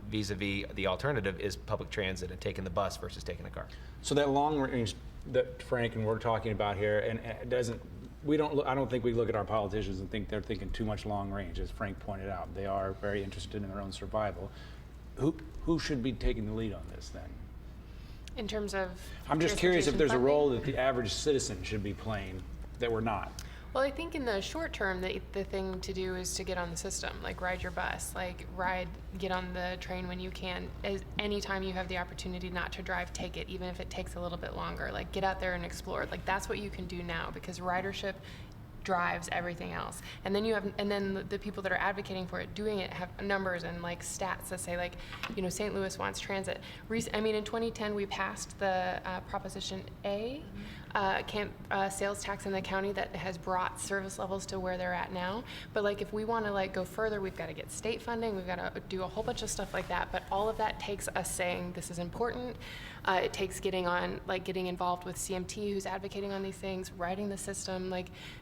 vis-a-vis the alternative, is public transit and taking the bus versus taking a car. So that long range that Frank and we're talking about here, and it doesn't. I don't think we look at our politicians and think they're thinking too much long range, as Frank pointed out. They are very interested in their own survival. Who should be taking the lead on this then? In terms of I'm just curious if there's a role that the average citizen should be playing that we're not. Well, I think in the short term, the thing to do is to get on the system, like ride your bus, get on the train when you can. Anytime you have the opportunity not to drive, take it, even if it takes a little bit longer. Get out there and explore. That's what you can do now, because ridership drives everything else. And then the people that are advocating for it, doing it, have numbers and stats that say St. Louis wants transit. In 2010 we passed the Proposition A sales tax in the county that has brought service levels to where they're at now. But if we want to go further, we've got to get state funding. We've got to do a whole bunch of stuff like that. But all of that takes us saying this is important. It takes getting involved with CMT, who's advocating on these things, writing the system,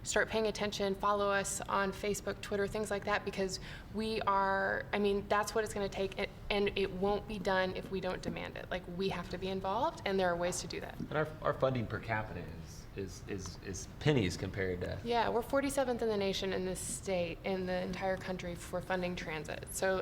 start paying attention, follow us on Facebook, Twitter, things like that, because that's what it's going to take, and it won't be done if we don't demand it. We have to be involved, and there are ways to do that. And our funding per capita is pennies compared to. Yeah, we're 47th in the nation in this state, in the entire country, for funding transit. So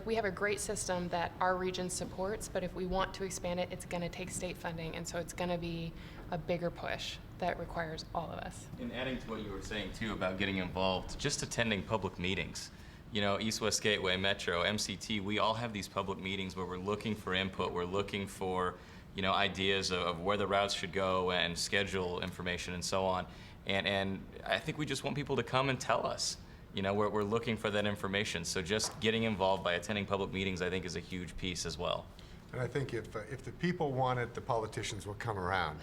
we have a great system that our region supports, but if we want to expand it, it's going to take state funding, and so it's going to be a bigger push that requires all of us. And adding to what you were saying too about getting involved, just attending public meetings. East West Gateway, Metro, MCT, we all have these public meetings where we're looking for input, we're looking for ideas of where the routes should go and schedule information and so on. And I think we just want people to come and tell us. We're looking for that information. So just getting involved by attending public meetings, I think, is a huge piece as well. And I think if the people want it, the politicians will come around.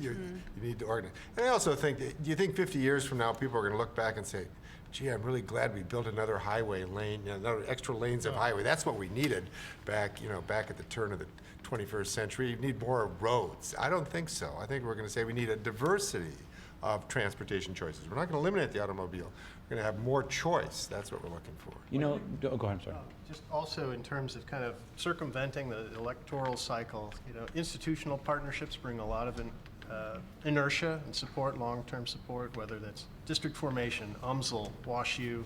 You need to organize. And I also think, do you think 50 years from now, people are going to look back and say, gee, I'm really glad we built another highway lane, another extra lanes of highway. That's what we needed back at the turn of the 21st century. You need more roads. I don't think so. I think we're going to say we need a diversity of transportation choices. We're not going to eliminate the automobile. We're going to have more choice. That's what we're looking for. You know, go ahead, I'm sorry. Just also in terms of kind of circumventing the electoral cycle, you know, institutional partnerships bring a lot of inertia and support, long-term support, whether that's district formation, UMSL, WashU,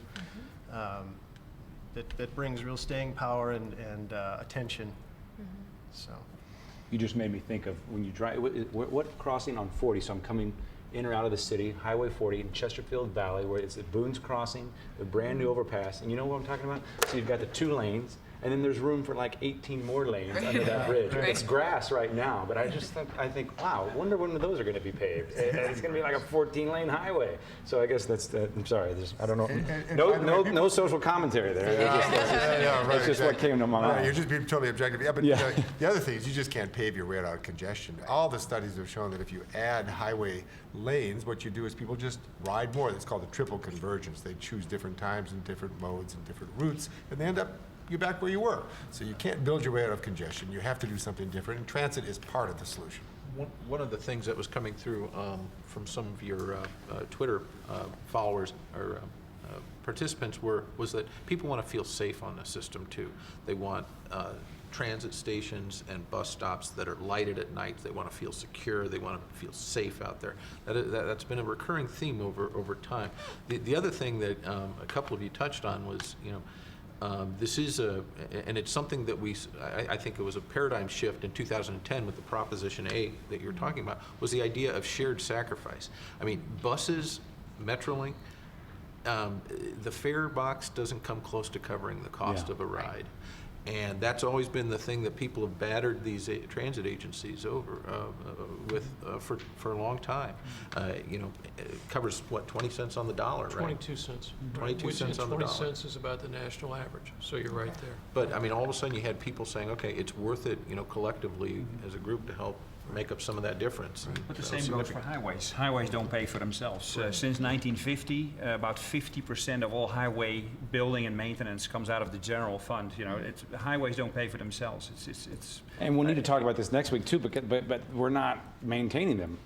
that brings real staying power and attention. So. You just made me think of when you drive, what crossing on 40, so I'm coming in or out of the city, Highway 40 in Chesterfield Valley, where it's at Boone's Crossing, the brand new overpass, and you know what I'm talking about? So you've got the 2 lanes, and then there's room for like 18 more lanes under that bridge. Right. It's grass right now, but I think, wow, I wonder when those are going to be paved. It's going to be like a 14-lane highway. So I guess that's, I'm sorry, I don't know, no social commentary there. That's just what came to my mind. Right, you're just being totally objective. Yeah, but the other thing is you just can't pave your way out of congestion. All the studies have shown that if you add highway lanes, what you do is people just ride more. That's called the triple convergence. They choose different times and different modes and different routes, and they end up you're back where you were. So you can't build your way out of congestion. You have to do something different, and transit is part of the solution. One of the things that was coming through from some of your Twitter followers or participants was that people want to feel safe on the system too. They want transit stations and bus stops that are lighted at night. They want to feel secure. They want to feel safe out there. That's been a recurring theme over time. The other thing that a couple of you touched on was, you know, this is and it's something that I think it was a paradigm shift in 2010 with the Proposition A that you're talking about, was the idea of shared sacrifice. I mean, buses, Metrolink, the fare box doesn't come close to covering the cost of a ride. And that's always been the thing that people have battered these transit agencies over with for a long time. You know, it covers what, 20 cents on the dollar, right? 22 cents. 22 cents on the dollar. 20 cents is about the national average, so you're right there. But I mean, all of a sudden you had people saying, okay, it's worth it, you know, collectively as a group to help make up some of that difference. But the same goes for highways. Highways don't pay for themselves. Since 1950, about 50% of all highway building and maintenance comes out of the general fund. You know, highways don't pay for themselves. And we'll need to talk about this next week too, but we're not maintaining them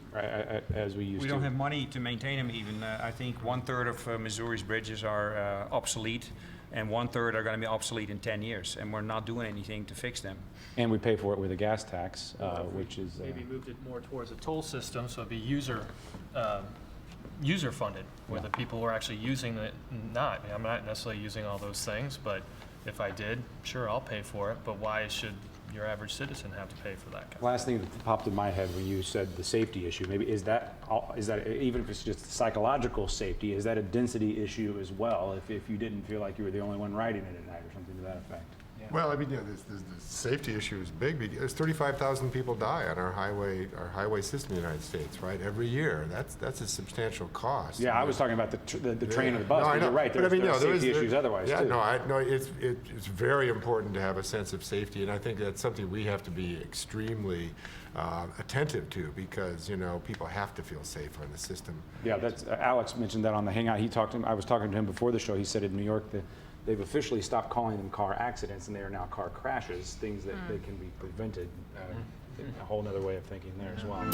as we used to. We don't have money to maintain them even. I think 1/3 of Missouri's bridges are obsolete, and 1/3 are going to be obsolete in 10 years, and we're not doing anything to fix them. And we pay for it with a gas tax, which is... maybe moved it more towards a toll system, so it'd be user funded, where the people who are actually using it, not. I mean, I'm not necessarily using all those things, but if I did, sure, I'll pay for it, but why should your average citizen have to pay for that? Last thing that popped in my head when you said the safety issue, maybe is that even if it's just psychological safety, is that a density issue as well? If you didn't feel like you were the only one riding it at night or something to that effect. Well, I mean, you know, the safety issue is big because 35,000 people die on our highway system in the United States, right? Every year. That's a substantial cost. Yeah, I was talking about the train or the bus. No, but you're right. There are safety issues otherwise too. No, it's very important to have a sense of safety, and I think that's something we have to be extremely attentive to because, you know, people have to feel safe on the system. Yeah, that's Alex mentioned that on the Hangout. I was talking to him before the show. He said in New York they've officially stopped calling them car accidents, and they are now car crashes, things that they can be prevented. A whole other way of thinking there as well.